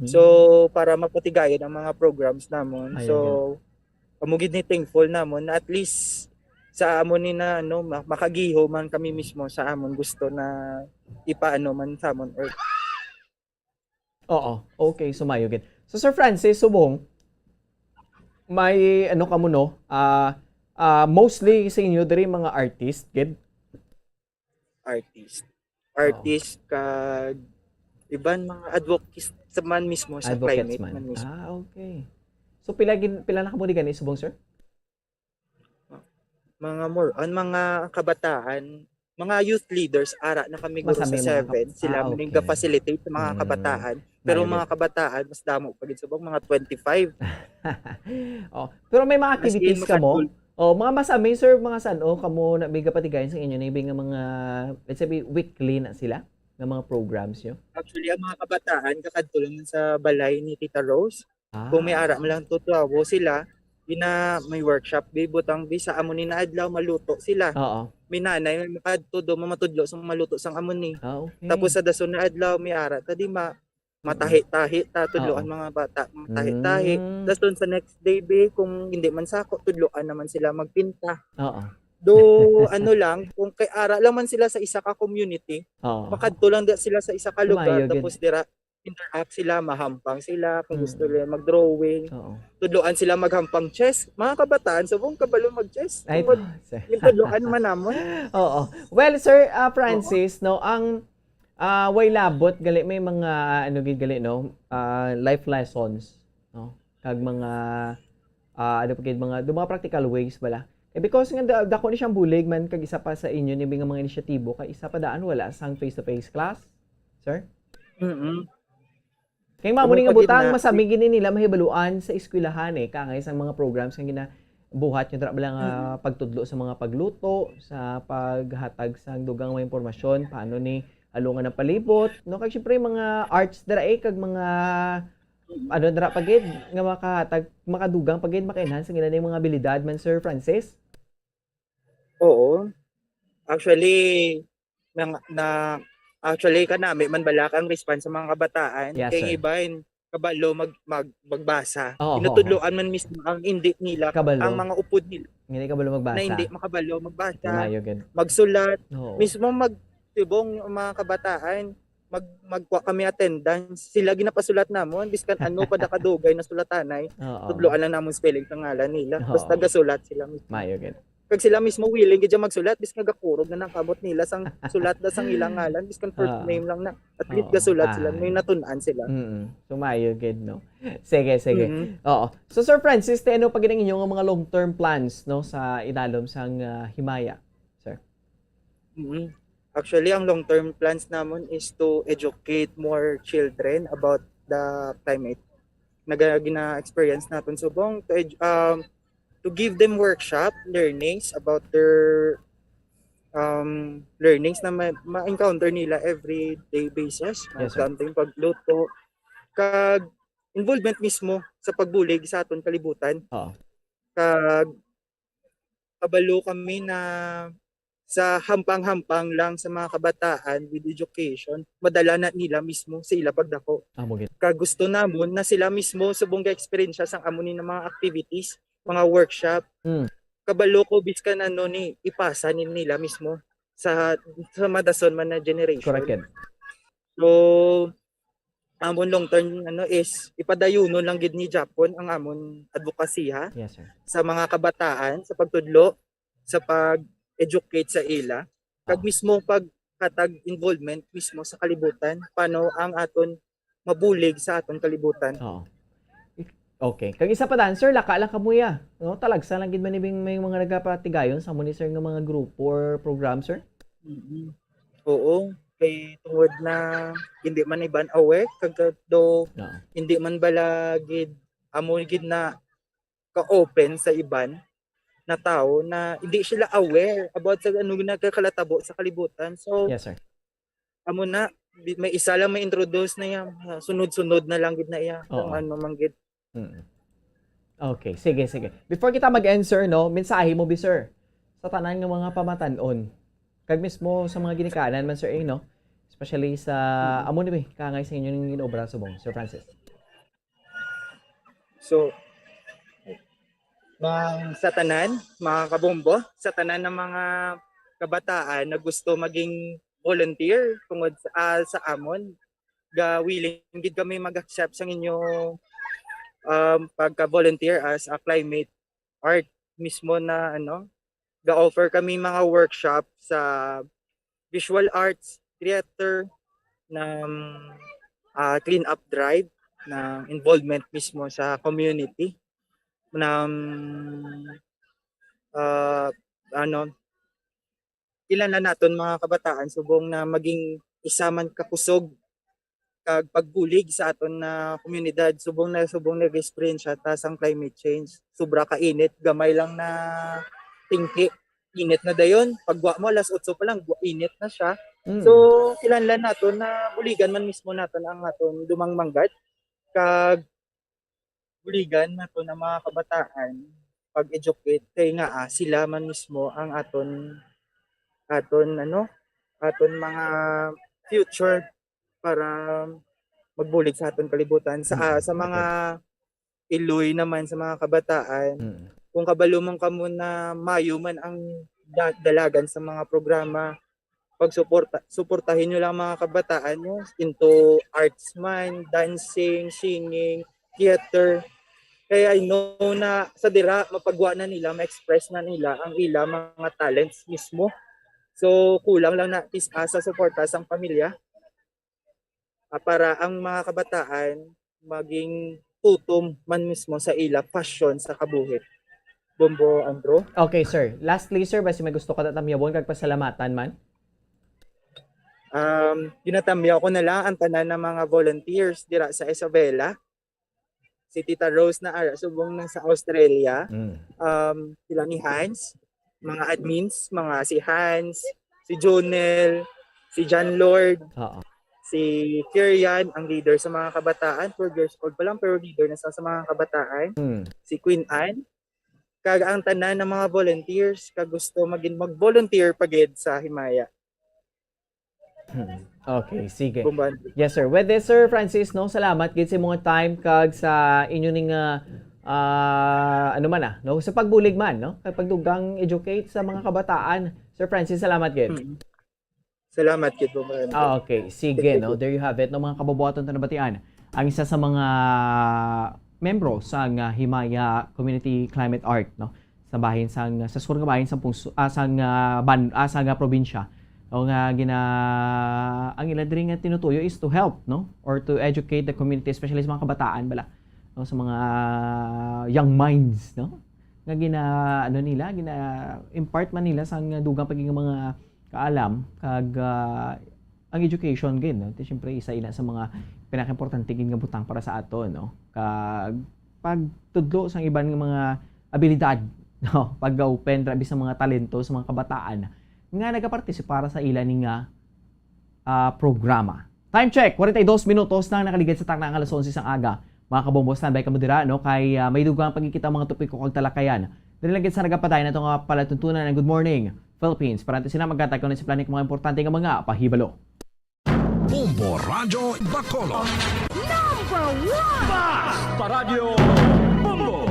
A: So para mapatigayon ang mga programs namon. So amugid ni thankful namon na at least sa amon ni na makagiho man kami mismo sa amon gusto na ipaano man sa amon earth.
B: Okay, so mayo gid. So Sir Francis subong may kamo no? Mostly sa inyo diri mga artist, gid.
A: Artist kag iban mga advocates sa man mismo sa climate man mismo.
B: Okay. So pila na kamo di gani subong sir?
A: Mga mga kabataan, mga youth leaders ara na kami guro sa 7 sila maning ga-facilitate sa mga kabataan. Pero mga kabataan mas damo pagid subong mga 25.
B: Pero may mga activities kamo. Mga masami sir, mga sano kamo na biga patigayon sa inyo na nga mga let's say weekly na sila ng mga programs nyo?
A: Actually, ang mga kabataan kakadto lang sa balay ni Tita Rose. Kung may ara mo lang tutuawo sila, may workshop butang sa amon ni na adlaw maluto sila. May nanay may makadto do mamatudlo sang maluto sang amon ni. Tapos sa dason na adlaw may ara tadi matahi-tahi tudloan mga bata matahi-tahi. Tapos sa next day kung hindi man sako tudloan naman sila magpinta. Lang kung kay ara lang man sila sa isa ka community, makadto lang sila sa isa ka lugar tapos dira interact sila, mahampang sila kung gusto nila mag-drawing. Tudloan sila maghampang chess. Mga kabataan, subong kabalo mag-chess. Tudloan man namon.
B: Well, Sir Francis, no, ang way labot gali may mga gali no, life lessons, no. Kag mga mga practical ways bala. Because nga dako ni siyang bulig man kag isa pa sa inyo ni mga inisyatibo kay isa pa daan wala sang face-to-face class, sir? Kay mamo ni nga butang masami gini nila mahibaluan sa eskwelahan kangay sa mga programs nga buhat nyo dra bala nga pagtudlo sa mga pagluto, sa paghatag sa dugang mga impormasyon, paano ni alungan ng palibot, no kag syempre mga arts dra kag mga dra pagid nga makahatag makadugang pagid maka-enhance ang ginanay mga abilidad man Sir Francis.
A: Actually na Actually kanami man balak ang response sa mga kabataan
B: Yes,
A: kay
B: sir.
A: ibahin kabalo magbasa.
B: Oo, oo.
A: Tinutudloan man mismo ang hindi nila ang
B: Kabalo.
A: mga upod nila
B: Hindi ka balo
A: na
B: magbasa.
A: hindi makabalo magbasa,
B: Himayo gid.
A: magsulat,
B: Oo.
A: mismo magtibong yung mga kabataan magkuha kami attendance sila ginapasulat namon biskan ano pa kadugay na sulatanay
B: Oo.
A: tudloan lang namon spelling ng ngalan nila basta
B: Oo.
A: gasulat sila mismo.
B: Mayo gid.
A: Kag sila mismo willing gid magsulat biskan gakurog na nakamot nila sang sulat na sang ilang ngalan biskan first
B: Oo.
A: name lang na at least
B: Oo.
A: gasulat sila may natun-an sila.
B: Sumayo gid no. Sige, sige.
A: Mhm.
B: Oo. So Sir Francis, ano pa gid ang inyong mga long-term plans no sa ilalom sang himaya, sir?
A: Mhm. Actually, ang long-term plans namon is to educate more children about the climate na gina-experience natin subong to give them workshop learnings about their learnings na ma-encounter nila every day basis.
B: Yes, sir.
A: Yung pagluto, kag involvement mismo sa pagbulig sa aton kalibutan.
B: Oo.
A: Kag kabalo kami na sa hampang-hampang lang sa mga kabataan with education, madala na nila mismo sa ila pagdako.
B: Amo gid.
A: Kag gusto namon na sila mismo subong ga-experience sa amunin ng mga activities, mga workshop. Kabalo ko biskan ano ni ipasa nila mismo sa madason man na generation.
B: Correct gid.
A: So amon long term ano is ipadayunon lang gid ni Japon ang amon advokasya
B: Yes, sir.
A: sa mga kabataan sa pagtudlo sa pag-educate sa ila kag mismo paghatag involvement mismo sa kalibutan paano ang aton mabulig sa aton kalibutan.
B: Oo. Okay. Kag isa pa dancer, laka lang kamuya. No, talagsa lang gid manibing may mga nagapatigayon sa moni sir nga mga grupo or program, sir.
A: Mhm. Oo, kay tungod na hindi man iban aware kag do
B: Oo.
A: hindi man bala gid amo gid na ka-open sa iban na tao na hindi sila aware about sa ano nagkakalatabo sa kalibutan. So
B: Yes, sir.
A: amo na may isa lang may introduce na yan sunod-sunod na lang gid na iya
B: Oo.
A: kung ano man gid.
B: Okay, sige, sige. Before kita mag-answer, no, mensahe mo, sir, sa tanan ng mga pamatanon. Kag mismo sa mga ginikanan man, sir, no? Especially sa, amo ni kangay sa inyo ng ginobra subong, Sir Francis.
A: So, sa tanan, mga kabombo, sa tanan ng mga kabataan na gusto maging volunteer tungod sa amon, willing gid kami mag-accept sa inyo pagka-volunteer as a climate art mismo na ano, ga-offer kami mga workshop sa visual arts, theater, ng clean up drive, ng involvement mismo sa community, ng ano, ilan na naton mga kabataan subong na maging isa man kakusog kag pagbulig sa aton na komunidad subong nag-experience siya ta sang climate change sobra ka init gamay lang na tingki init na dayon pagwa mo alas 8 pa lang init na siya. So kinahanglan naton na buligan man mismo naton ang aton dumang manggad kag buligan naton ang mga kabataan pag-educate kay nga sila man mismo ang aton mga future para magbulig sa aton kalibutan sa mga iloy naman sa mga kabataan. Kung kabalo man kamo na mayo man ang dalagan sa mga programa suportahin nyo lang mga kabataan nyo into arts man, dancing, singing, theater. Kaya I know na sa dira mapagwa na nila, ma-express na nila ang ila mga talents mismo. So kulang lang na sa suporta sang pamilya para ang mga kabataan maging tutom man mismo sa ila passion sa kabuhit. Bombo Andro.
B: Okay, sir. Lastly, sir, basi may gusto ka tatamyabon kag pasalamatan man?
A: Ginatamyaw ko na lang ang tanan ng mga volunteers dira sa Isabela. Si Tita Rose na subong nang sa Australia. Sila ni Hans, mga admins, mga si Hans, si Jonel, si John Lord, si Kirian, ang leader sa mga kabataan, 4 years old pa lang pero leader na sa mga kabataan. Si Queen Anne, kag ang tanan ng mga volunteers kag gusto mag-volunteer pagid sa Himaya.
B: Okay, sige.
A: Bumban.
B: Yes sir. With this Sir Francis, no, salamat gid sa mga time kag sa inyo ning ano man no, sa pagbulig man no, kay pagdugang educate sa mga kabataan. Sir Francis, salamat gid.
A: Salamat kid Bumban.
B: Okay, sige no. There you have it no, mga kababuatan tanabatian. Ang isa sa mga membro sa Himaya Community Climate Art no, sa bahin sang sa sur nga bahin sang sang probinsya. O nga ang ila diri nga tinutuyo is to help no, or to educate the community, especially sa mga kabataan bala no, sa mga young minds no, nga nila impart man nila sang dugang pagiging mga kaalam kag ang education gid no. Siyempre isa ila sa mga pinakaimportante gid nga butang para sa ato no, kag pagtudlo sang iban nga mga abilidad no, pag-open rabi sa mga talento sa mga kabataan nga nagapartisipar para sa ila ning programa. Time check, 42 minutos na nakaligid sa takna ang alas 11 sang aga. Mga kabombo, standby ka mo dira no, kay may dugang pagkikita mga topiko kag talakayan. Dili lang gid sa nagapadayon nato nga palatuntunan ng Good Morning Philippines. Para sila magkatag kuno sa planik mga importante nga mga pahibalo.
C: Bombo Radyo Bacolod.
D: Number 1!
C: Basta Radio Bombo.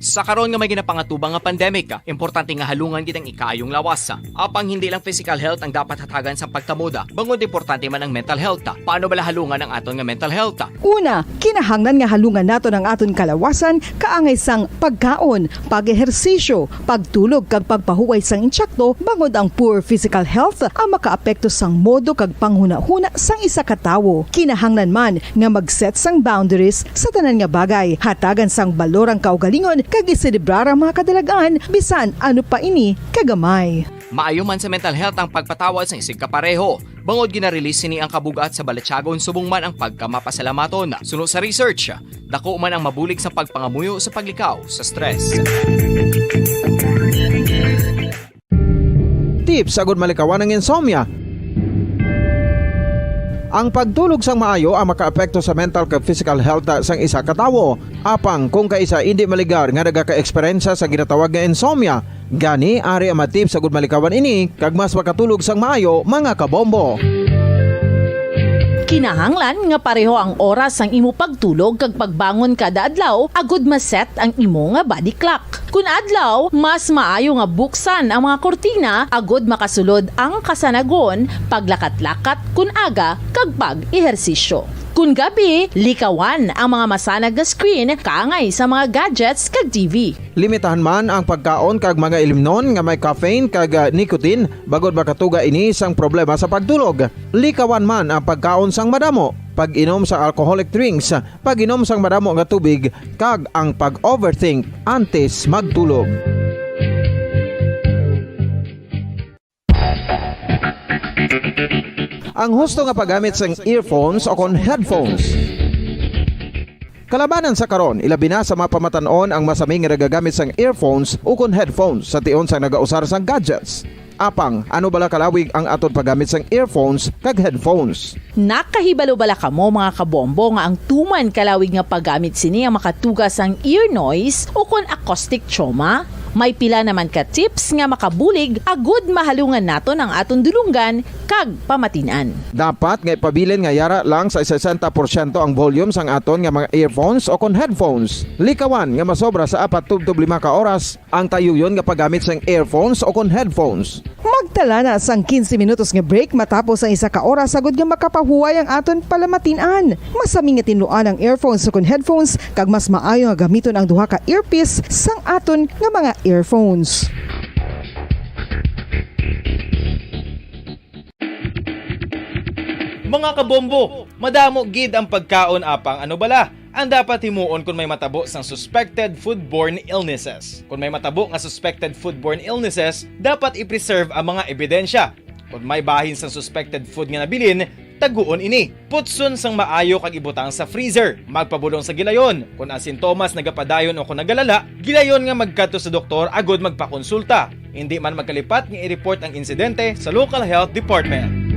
E: Sa karon nga may ginapangatubang nga pandemic, importante nga halungan gid ang ikaayong lawas. Apang hindi lang physical health ang dapat hatagan sa pagtamuda, bangod importante man ang mental health. Paano bala halungan ang aton nga mental health?
D: Una, kinahanglan nga halungan nato ang aton kalawasan kaangay sang pagkaon, pag-ehersisyo, pagtulog kag pagpahuway sang insyakto bangod ang poor physical health ang makaapekto sang modo kag panghuna-huna sang isa ka tawo. Kinahanglan man nga mag-set sang boundaries sa tanan nga bagay, hatagan sang balorang kaugalingon kag iselebrar ang mga kadalagaan bisan ano pa ini kagamay.
E: Maayo man sa mental health ang pagpatawad sa isig kapareho. Bangod gina-release ni ang kabugat sa Balatsyagon subong man ang pagkamapasalamaton. Sunod sa research, dako man ang mabulig sa pagpangamuyo sa paglikaw sa stress.
F: Tips sagud malikawan ng insomnia. Ang pagtulog sang maayo ang makaapekto sa mental kag physical health sang isa ka tawo. Apang kung kaisa hindi maligar nga nagaka-eksperyensya sa ginatawag nga insomnia, gani ari ang matip sagud malikawan ini kag mas makatulog sang maayo mga kabombo.
G: Kinahanglan nga pareho ang oras ang imo pagtulog kag pagbangon kada adlaw agud maset ang imo nga body clock. Kun adlaw, mas maayo nga buksan ang mga kortina agud makasulod ang kasanagon, paglakat-lakat kun aga kag pag-ehersisyo. Kun gabi, likawan ang mga masanag nga screen kaangay sa mga gadgets kag TV.
F: Limitahan man ang pagkaon kag mga ilimnon nga may caffeine kag nicotine bagod makatuga ini sang problema sa pagtulog. Likawan man ang pagkaon sang madamo, pag-inom sa alcoholic drinks, pag-inom sang madamo nga tubig kag ang pag-overthink antes magtulog. Ang husto nga paggamit sang earphones o kon headphones. Kalabanan sa karon, ilabi na sa mga pamatanon ang masaming nga nagagamit sang earphones o kon headphones sa tion sang nagausar sang gadgets. Apang, ano bala kalawig ang aton paggamit sang earphones kag headphones?
G: Nakahibalo bala kamo mga kabombo nga ang tuman kalawig nga paggamit sini ang makatugas ang ear noise o kon acoustic trauma? May pila naman ka tips nga makabulig agud mahalungan naton ang aton dulunggan kag pamatinan.
F: Dapat nga ipabilin nga yara lang sa 60% ang volume sang aton nga mga earphones o kon headphones. Likawan nga masobra sa 4 tub 5 ka oras ang tayuyon nga paggamit sang earphones o kon headphones.
D: Magtala na sang 15 minutos nga break matapos ang isa ka oras sagud nga makapahuway ang aton palamatinan. Masami nga tinluan ang earphones o kon headphones kag mas maayo nga gamiton ang duha ka earpiece sang aton nga mga earphones.
H: Mga kabombo, madamo gid ang pagkaon apang ano bala. Ang dapat himuon kung may matabo sang suspected foodborne illnesses. Kung may matabo nga suspected foodborne illnesses, dapat i-preserve ang mga ebidensya. Kung may bahin sang suspected food nga nabilin, taguon ini. Putson sang maayo kag ibutang sa freezer. Magpabulong sa gilayon. Kung ang sintomas nagapadayon o kung nagalala, gilayon nga magkadto sa doktor agud magpakonsulta. Hindi man magkalipat nga i-report ang insidente sa local health department.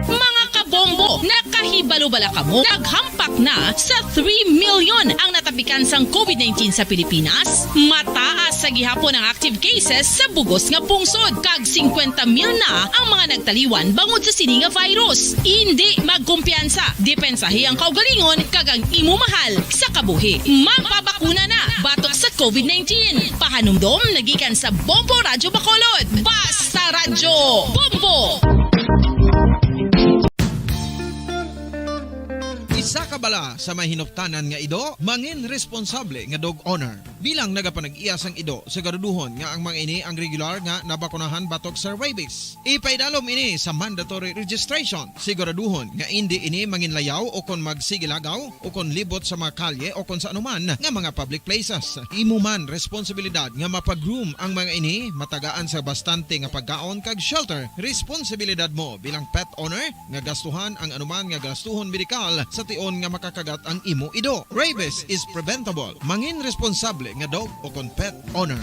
I: Mga kabombo, nakahibalo
G: Ano bala kamo? Naghampak na sa 3 million ang natapikan sang COVID-19 sa Pilipinas. Mataas sa gihapon ang active cases sa bugos nga pungsod. Kag 50 mil na ang mga nagtaliwan bangod sa sini nga virus. Hindi magkumpiyansa. Depensahi ang kaugalingon kag ang imo mahal sa kabuhi. Magpabakuna na batok sa COVID-19. Pahanumdom nagikan sa Bombo Radyo Bacolod. Basta Radyo Bombo!
F: Isa ka bala sa mahinuptanan nga ido, mangin responsable nga dog owner. Bilang nagapanag-iyas ang ido, siguraduhon nga ang mga ini ang regular nga nabakunahan batok sa rabies. Ipaidalom ini sa mandatory registration. Siguraduhon nga hindi ini manginlayaw o kon magsigilagaw o kon libot sa mga kalye o kon sa anuman nga mga public places. Imo man responsibilidad nga mapag-groom ang mga ini, matagaan sa bastante nga pagkaon kag shelter. Responsibilidad mo bilang pet owner nga gastuhan ang anuman nga gastuhon medikal sa tion nga makakagat ang imo ido. Rabies is preventable. Mangin responsable nga dog o kon pet owner.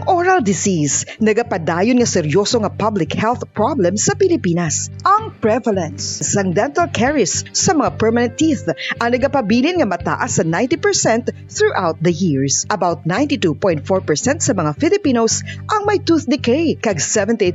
D: Oral disease, nagapadayon nga seryoso nga public health problem sa Pilipinas. Ang prevalence sang dental caries sa mga permanent teeth ang nagapabilin nga mataas sa 90% throughout the years. About 92.4% sa mga Filipinos ang may tooth decay, kag 78%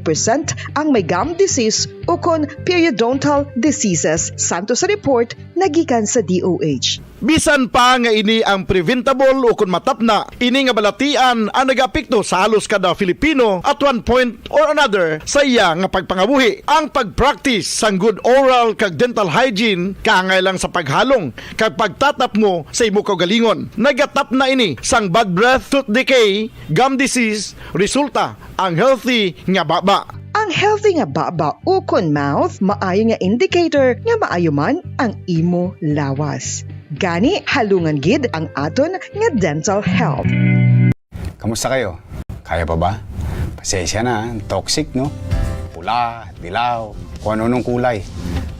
D: ang may gum disease o kon periodontal diseases. Santo sa report nagikan sa DOH.
I: Bisan pa nga ini ang preventable o kung matapna, ini nga balatian ang nag-apekto sa halos kada Filipino at one point or another sa iya nga pagpangabuhi. Ang pag-practice sang good oral kag dental hygiene kaangay lang sa paghalong kag pagtatap mo sa imo kaugalingon. Nagatap na ini sang bad breath, tooth decay, gum disease, resulta ang healthy nga baba.
D: Ang healthy nga baba o kon mouth, maayo nga indicator nga maayo man ang imo lawas. Gani, halungan gid ang aton nga dental health.
J: Kamusta kayo? Kaya pa ba? Pasensya na, toxic no? Pula, dilaw, kung ano-anong kulay.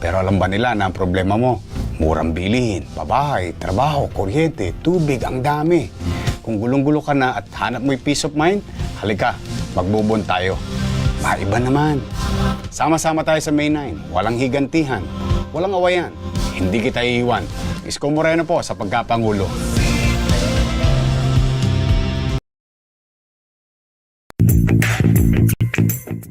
J: Pero alam ba nila na ang problema mo? Murang bilihin, babae, trabaho, kuryente, tubig, ang dami. Kung gulong-gulo ka na at hanap mo'y peace of mind, halika, magbubon tayo. Maiba naman. Sama-sama tayo sa May 9. Walang higantihan. Walang awayan. Hindi kita iiwan. Isko Moreno po sa pagkapangulo.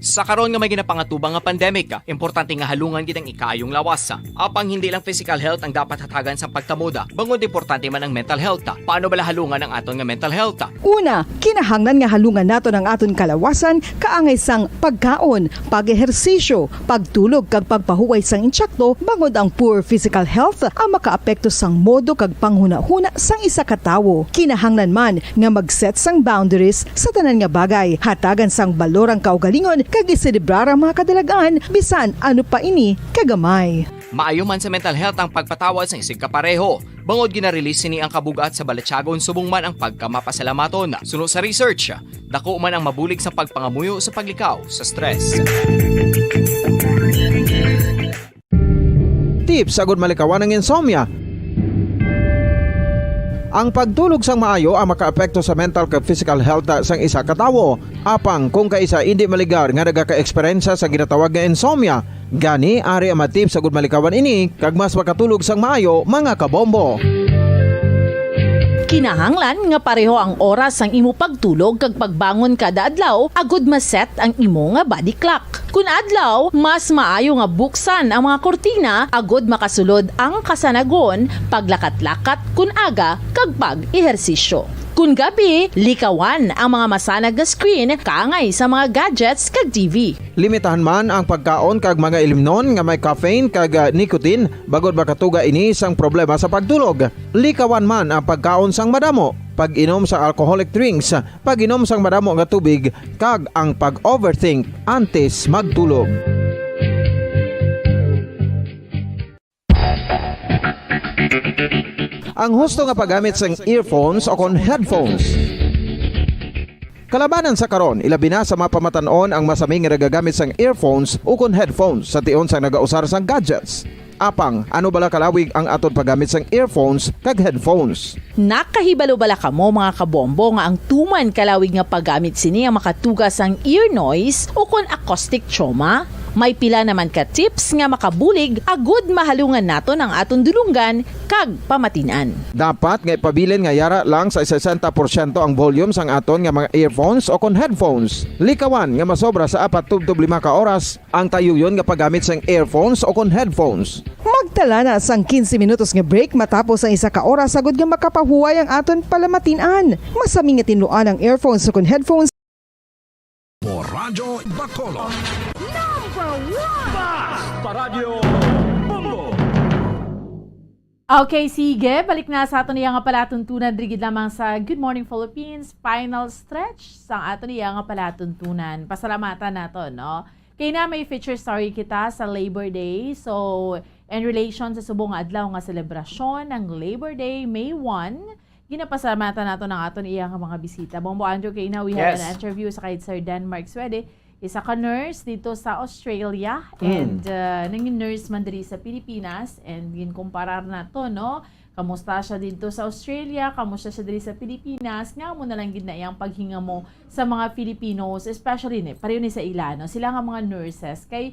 E: Sa karon nga may ginapangatubang nga pandemic, importante nga halungan gid ang ikayong lawas. Apang hindi lang physical health ang dapat hatagan sa pagtamuda, bangod importante man ang mental health. Paano bala halungan ang aton nga mental health?
D: Una, kinahanglan nga halungan nato ang aton kalawasan kaangay sang pagkaon, pag-ehersisyo, pagtulog kag pagpahuway sang insyakto, bangod ang poor physical health ang makaapekto sang modo kag panghuna-huna sang isa ka tawo. Kinahanglan man nga mag-set sang boundaries sa tanan nga bagay, hatagan sang balorang kaugalingon kag iselebrar ang mga kadalagan bisan ano pa ini kagamay.
E: Maayo man sa mental health ang pagpatawad sa isig kapareho. Bangod ginarelease ni ang kabugat sa Balachagon subong man ang pagkamapasalamaton. Suno sa research, dako man ang mabulig sa pagpangamuyo sa paglikaw sa stress.
F: Tips agud malikawan ng insomnia. Ang pagtulog sang maayo ang makaapekto sa mental kag physical health sang isa ka tawo. Apang kung kaisa hindi maligar nga nagaka-eksperyensya sa ginatawag nga insomnia, gani ari ang matip sa gud malikawan ini kag mas makatulog sang maayo mga kabombo.
G: Kinahanglan nga pareho ang oras ang imo pagtulog kag pagbangon kada adlaw agud maset ang imo nga body clock. Kun adlaw, mas maayo nga buksan ang mga kortina agud makasulod ang kasanagon, paglakat-lakat kun aga kag pag-ehersisyo. Kun gabi, likawan ang mga masanag nga screen kaangay sa mga gadgets kag TV.
F: Limitahan man ang pagkaon kag mga ilimnon nga may caffeine kag nicotine bagod makatuga ini sang problema sa pagtulog. Likawan man ang pagkaon sang madamo, pag-inom sa alcoholic drinks, pag-inom sang madamo nga tubig kag ang pag-overthink antes magtulog. Ang husto nga paggamit sang earphones o kon headphones. Kalabanan sa karon, ilabi na sa mga pamatanon ang masaming nga nagagamit sang earphones o kon headphones sa tion sang nagausar sang gadgets. Apang, ano bala kalawig ang aton paggamit sang earphones kag headphones?
G: Nakahibalo bala kamo mga kabombo nga ang tuman kalawig nga paggamit sini ang makatugas ang ear noise o kon acoustic trauma? May pila naman ka tips nga makabulig agud mahalungan naton ang aton dulunggan kag pamatinan.
F: Dapat nga ipabilin nga yara lang sa 60% ang volume sang aton nga mga earphones o kon headphones. Likawan nga masobra sa 4-5 ka oras ang tayuyon nga paggamit sang earphones o kon headphones.
D: Magtala na sang 15 minutos nga break matapos ang 1 ka oras sagud nga makapahuway ang aton palamatinan. Masami nga tinluan ang earphones o kon headphones
C: Po Radyo Bacolod. Paradyo Bongo.
G: Okay, sige. Balik na sa aton niya nga palatuntunan drigid lamang sa Good Morning Philippines final stretch sa aton niya nga palatuntunan. Pasalamatan nato, no? Kaya na may feature story kita sa Labor Day. So, in relation sa subong adlaw nga selebrasyon ng Labor Day, May 1, ginapasalamatan nato ng aton iya nga mga bisita. Bombo Andrew, kaya na we had an interview sa kay Sir Denmark Swede. Isa ka nurse dito sa Australia and nanging nurse man diri sa Pilipinas and ginkumparar na to, no? Kamusta siya dito sa Australia, kamusta siya diri sa Pilipinas, nga mo na lang gid na iyang paghinga mo sa mga Filipinos, especially pareho ni sa Ilano, sila nga mga nurses kay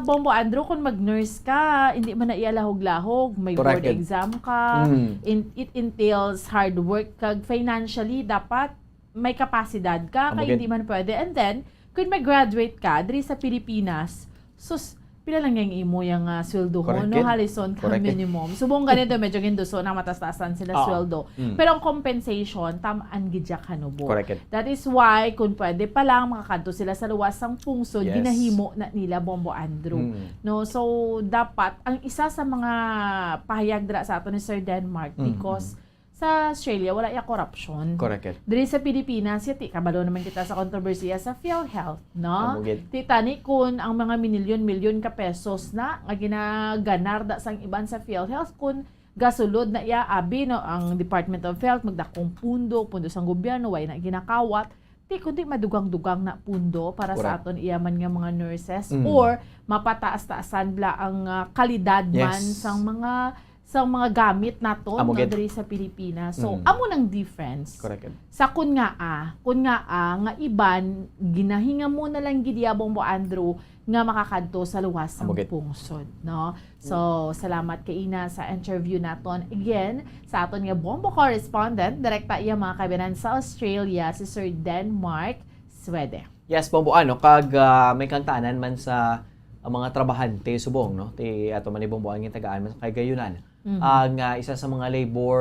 G: Bombo Andrew, kung mag-nurse ka, hindi man na ialahog-lahog, may board exam ka, it entails hard work kag financially dapat may kapasidad ka, kaya hindi man pwede. And then kung mag-graduate ka, diri sa Pilipinas, sus, pila lang yung imo yung sweldo ho, no? Halison ka minimum. Subong ganito, medyo ginduso na matastasan sila sweldo. Pero ang compensation, tamaan gidya ka no bo. That is why, kung pwede pa lang, makakanto sila sa luwas ng pungsod, ginahimo na nila Bombo Andrew. No? So, dapat, ang isa sa mga pahayag dira sa ato ni Sir Denmark, because sa Australia, wala yung corruption. Diri sa Pilipinas, kabalo naman kita sa kontrobersiya sa PhilHealth, no? Titani kun ang mga milyon-milyon ka pesos na nga ginaganar da sang iban sa PhilHealth kun gasulod na iya abi no ang Department of Health magdakong pundo sang gobyerno way na ginakawat kundi madugang-dugang na pundo para sa aton iyaman nga mga nurses or mapataas-taasan bla ang kalidad man sang mga gamit nato diri sa Pilipinas. So, amo nang difference. Sa kun nga nga iban ginahinga mo na lang gid Bombo Andrew nga makakadto sa luwas sang pungsod, no? So, salamat kay Ina sa interview naton. Again, sa aton nga Bombo correspondent, direkta iya mga kabinan sa Australia, si Sir Denmark Swede.
B: Yes, Bombo, kag may kantanan man sa mga trabahante subong, no? Ti ato man ni Bombo ang tagaan man kay gayunan. Ang isa sa mga labor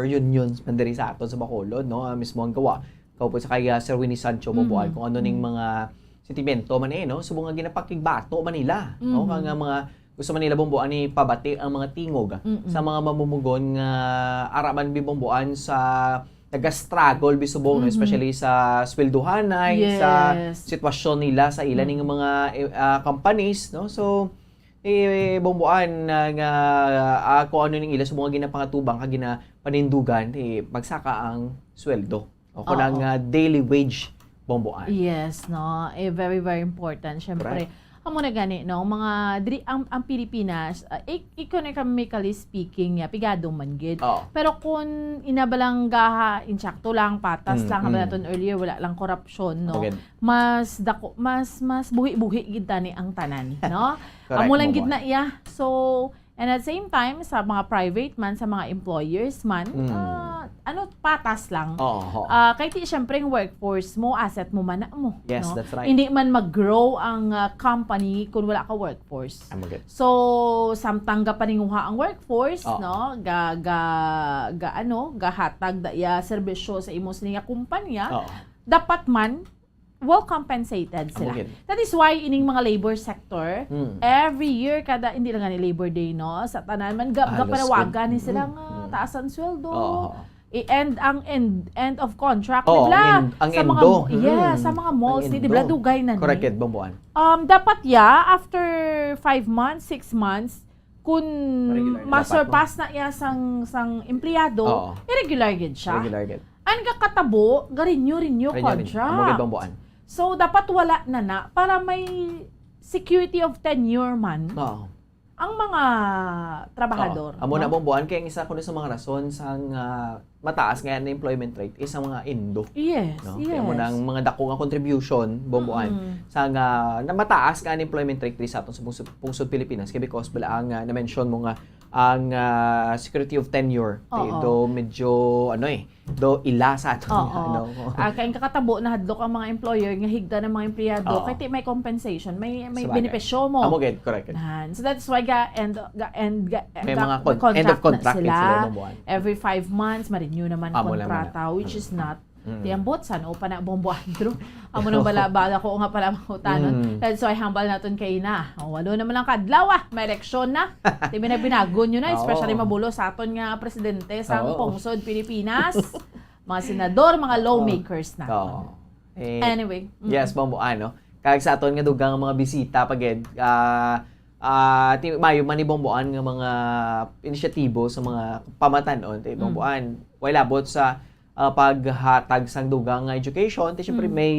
B: unions man diri sa aton sa Bacolod, no? Mismo ang gawa. Kaupo sa kay Sir Winnie Sancho Bomboan kung ano ning mga sentimento man no? Subong nga ginapakigbato man nila, no? Kang mga gusto man nila Bomboan ni pabati ang mga tingog sa mga mamumugon nga araman bi Bomboan sa nag-struggle bisubong, no? Especially sa swelduhanay, sa sitwasyon nila sa ilan ning mga companies, no? So Bomboan nga kung ano ning ila sa mga ginapangatubang kag ginapanindugan magsaka ang sweldo o kung daily wage Bomboan.
G: Yes, no, very very important syempre. Amo na gani no mga ang Pilipinas economically speaking pigado man gid. Pero kung inabalang gaha insakto lang patas lang ba naton earlier wala lang corruption no. Mas buhi-buhi gid tani ang tanan no. Amo lang gid na iya. So and at the same time sa mga private man sa mga employers man patas lang. Kay ti syempre yung workforce mo, asset mo man na mo.
B: Yes,
G: no?
B: that's right.
G: Hindi man mag-grow ang company kung wala ka workforce. So, samtang paninguha ang workforce, no? Gahatag da iya serbisyo sa imo sa kumpanya, dapat man well compensated sila. That is why ining mga labor sector, every year hindi lang ni Labor Day, no? Sa tanan man panawagan ni sila nga taasan sweldo. And ang end of contract nila sa mga sa mga malls di ba dugay na
B: ni. Bomboan.
G: Dapat after 5 months, 6 months kung ma-surpass na sang empleyado, irregular gid siya. Ang kakatabo, renew contract. So dapat wala na para may security of tenure man. ang mga trabahador.
B: Amo na bomboan kaya ang isa ko na sa mga rason sa mataas nga na employment rate is ang mga Indo.
G: Yes,
B: No?
G: yes.
B: Kaya mo nang mga dako nga contribution bomboan sa nga na mataas nga ang employment rate sa aton sa pungsod Pilipinas kaya because bala ang na-mention mo nga ang security of tenure do medyo do ila sa aton
G: Kaya kakatabo na hadlok ang mga employer nga higda ng mga empleyado kay may compensation, may benepisyo mo.
B: Amo gid correct.
G: So that's why
B: May mga end of contract sila bomboan.
G: Every 5 months ma-renew naman kontrata which is not tiambot san o pa na bombo Andrew. Amo nang bala ko nga pala mahutanon. So ay hambal naton kay na. Walo naman ang kadlaw may eleksyon na. Di na binago nyo na especially mabulo sa aton nga presidente sa pungsod Pilipinas. Mga senador, mga lawmakers na. Anyway.
B: Yes, bombo kag sa aton nga dugang mga bisita paged mayo man ni bomboan nga mga inisyatibo sa mga pamatanon bomboan way labot sa paghatag sang dugang nga education syempre may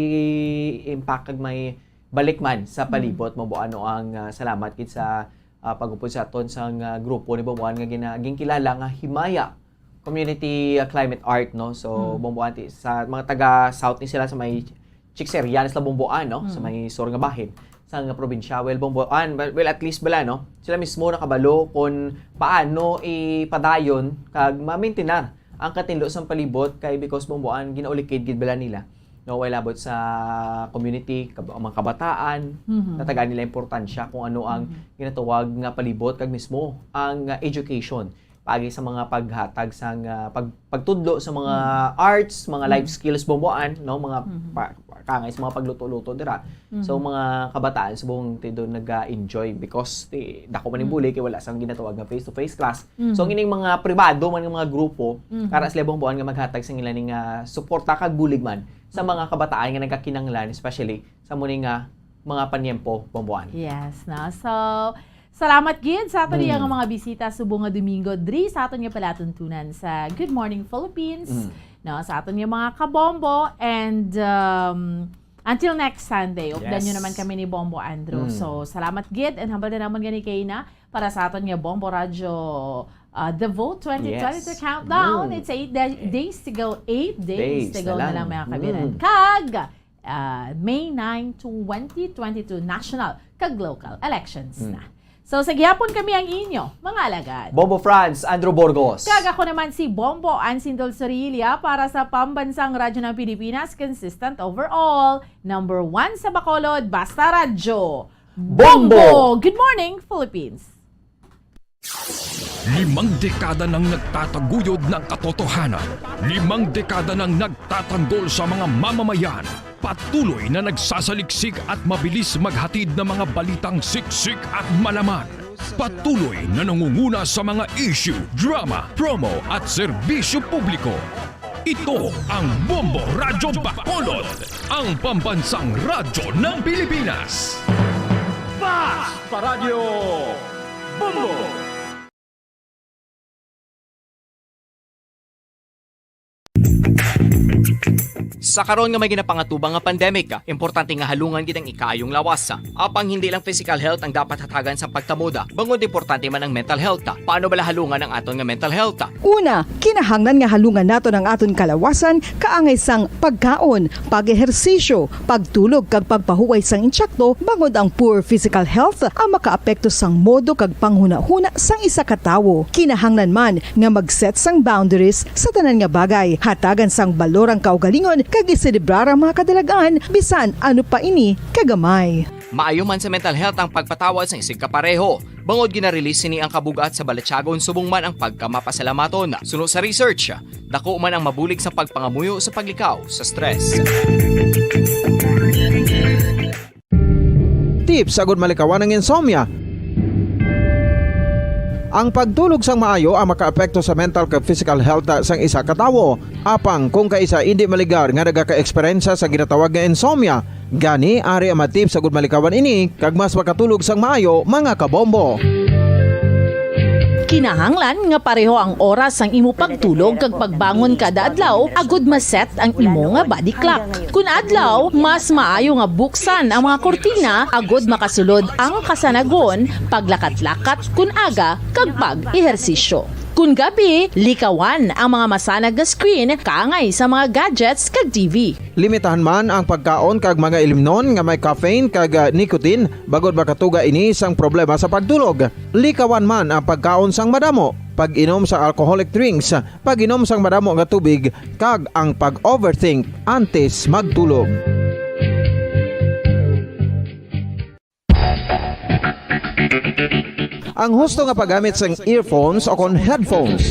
B: impact kag may balik man sa palibot bomboan ang salamat kit sa pagupod sa aton sang grupo ni bomboan nga ginaging kilala nga Himaya Community Climate Art so bomboan sa mga taga south ni sila sa may Chikserianes la bomboan sa may sur nga bahin sa nga probinsya bomboan at least bala sila mismo nakabalo kung paano ipadayon kag ma-maintain ang katinlo sang palibot kay because bomboan ginaulikid gid bala nila way labot sa community ang mga kabataan natagaan nila importansya kung ano ang ginatawag nga palibot kag mismo ang education pagi sa mga paghatag sa pagtudlo sa mga arts, mga life skills bomboan, mga kangay sa mga pagluto-luto dira. So mga kabataan subong tido nag-enjoy because dako man buli kay wala sang ginatawag nga face-to-face class. So ang ining mga pribado man nga mga grupo para sila bomboan nga maghatag sa ilaning suporta kag bulig man sa mga kabataan nga nagkakinanglan especially sa muni nga mga panyempo bomboan.
G: Yes, so salamat gid sa aton nga mga bisita subong nga Domingo diri sa aton nga palatuntunan sa Good Morning Philippines. Sa aton nga mga kabombo and until next Sunday, updan nyo naman kami ni Bombo Andrew. So salamat gid and hambal na naman gani kay na para sa aton nga Bombo Radio The Vote 2022 Countdown. It's 8 days to go. 8 days to go na lang mga kabiran. Kag May 9, 2022 national kag local elections na. So, sa gihapon kami ang inyo, mga alagad.
B: Bombo France, Andrew Burgos.
G: Kag ako naman si Bombo Ansindol Sorilla para sa Pambansang Radyo ng Pilipinas, consistent overall. Number 1 sa Bacolod, Basta Radyo. Bombo! Good morning, Philippines!
C: 5 dekada nang nagtataguyod ng katotohanan. 5 dekada nang nagtatanggol sa mga mamamayan. Patuloy na nagsasaliksik at mabilis maghatid ng mga balitang siksik at malaman. Patuloy na nangunguna sa mga issue, drama, promo at serbisyo publiko. Ito ang Bombo Radyo Bacolod, ang pambansang radyo ng Pilipinas. Basta Radio Bombo!
E: Sa karon nga may ginapangatubang nga pandemic, importante nga halungan gid ang ikayong lawas. Apang hindi lang physical health ang dapat hatagan sa pagtamuda, bangod importante man ang mental health. Paano bala halungan ang aton nga mental health?
D: Una, kinahanglan nga halungan nato ng aton kalawasan kaangay sang pagkaon, pag-ehersisyo, pagtulog kag pagpahuway sang insyakto bangod ang poor physical health ang makaapekto sang modo kag panghuna-huna sang isa ka tawo. Kinahanglan man nga mag-set sang boundaries sa tanan nga bagay, hatagan sang balorang kaugalingon kag iselebrar ang mga kadalagan bisan ano pa ini kagamay.
E: Maayo man sa mental health ang pagpatawad sa isig kapareho. Bangod ginarelease ni ang kabugat sa Balachagon subong man ang pagkamapasalamaton. Suno sa research, dako man ang mabulig sa pagpangamuyo sa paglikaw sa stress.
F: Tips agud malikawan ng insomnia. Ang pagtulog sang maayo ang makaapekto sa mental kag physical health sang isa ka tawo. Apang kung kaisa hindi maligar nga nagaka-eksperyensya sa ginatawag nga insomnia, gani ari ang matip sa gud malikawan ini kag mas makatulog sang maayo mga kabombo.
G: Kinahanglan nga pareho ang oras ang imo pagtulog kag pagbangon kada adlaw, agud maset ang imo nga body clock. Kun adlaw, mas maayo nga buksan ang mga kortina agud makasulod ang kasanagon, paglakat-lakat kun aga kag pag-ehersisyo. Kun gabi, likawan ang mga masanag nga screen kaangay sa mga gadgets kag TV.
F: Limitahan man ang pagkaon kag mga ilimnon nga may caffeine kag nicotine bagod makatuga ini sang problema sa pagtulog. Likawan man ang pagkaon sang madamo, pag-inom sa alcoholic drinks, pag-inom sang madamo nga tubig kag ang pag-overthink antes magtulog. Ang husto nga paggamit sang earphones o kon headphones.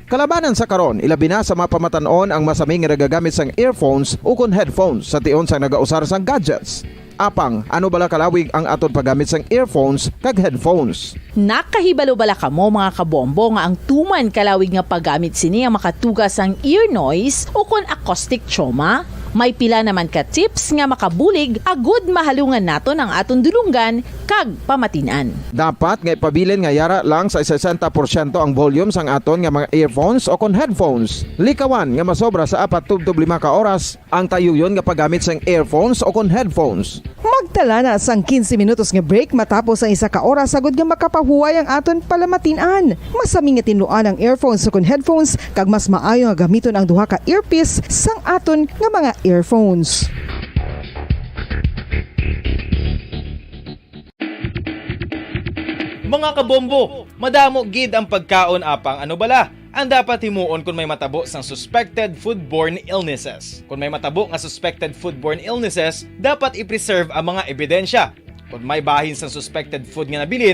F: Kalabanan sa karon, ilabi na sa mga pamatanon ang masaming nga nagagamit sang earphones o kon headphones sa tion sang nagausar sang gadgets. Apang, ano bala kalawig ang aton paggamit sang earphones kag headphones?
G: Nakahibalo bala kamo mga kabombo nga ang tuman kalawig nga paggamit sini ang makatugas ang ear noise o kon acoustic trauma? May pila naman ka tips nga makabulig agud mahalungan naton ang aton dulunggan kag pamatinan.
F: Dapat nga ipabilin nga yara lang sa 60% ang volume sang aton nga mga earphones o kon headphones. Likawan nga masobra sa 4-5 ka oras ang tayuyon nga paggamit sang earphones o kon headphones.
D: Magtala na sang 15 minutos nga break matapos ang 1 ka oras sagud nga makapahuway ang aton palamatinan. Masami nga tinluan ang earphones o kon headphones kag mas maayo nga gamiton ang duha ka earpiece sang aton nga mga earphones.
H: Mga kabombo, madamo gid ang pagkaon apang ano bala. Ang dapat himuon kung may matabo sang suspected foodborne illnesses. Kung may matabo nga suspected foodborne illnesses, dapat i-preserve ang mga ebidensya. Kung may bahin sang suspected food nga nabilin,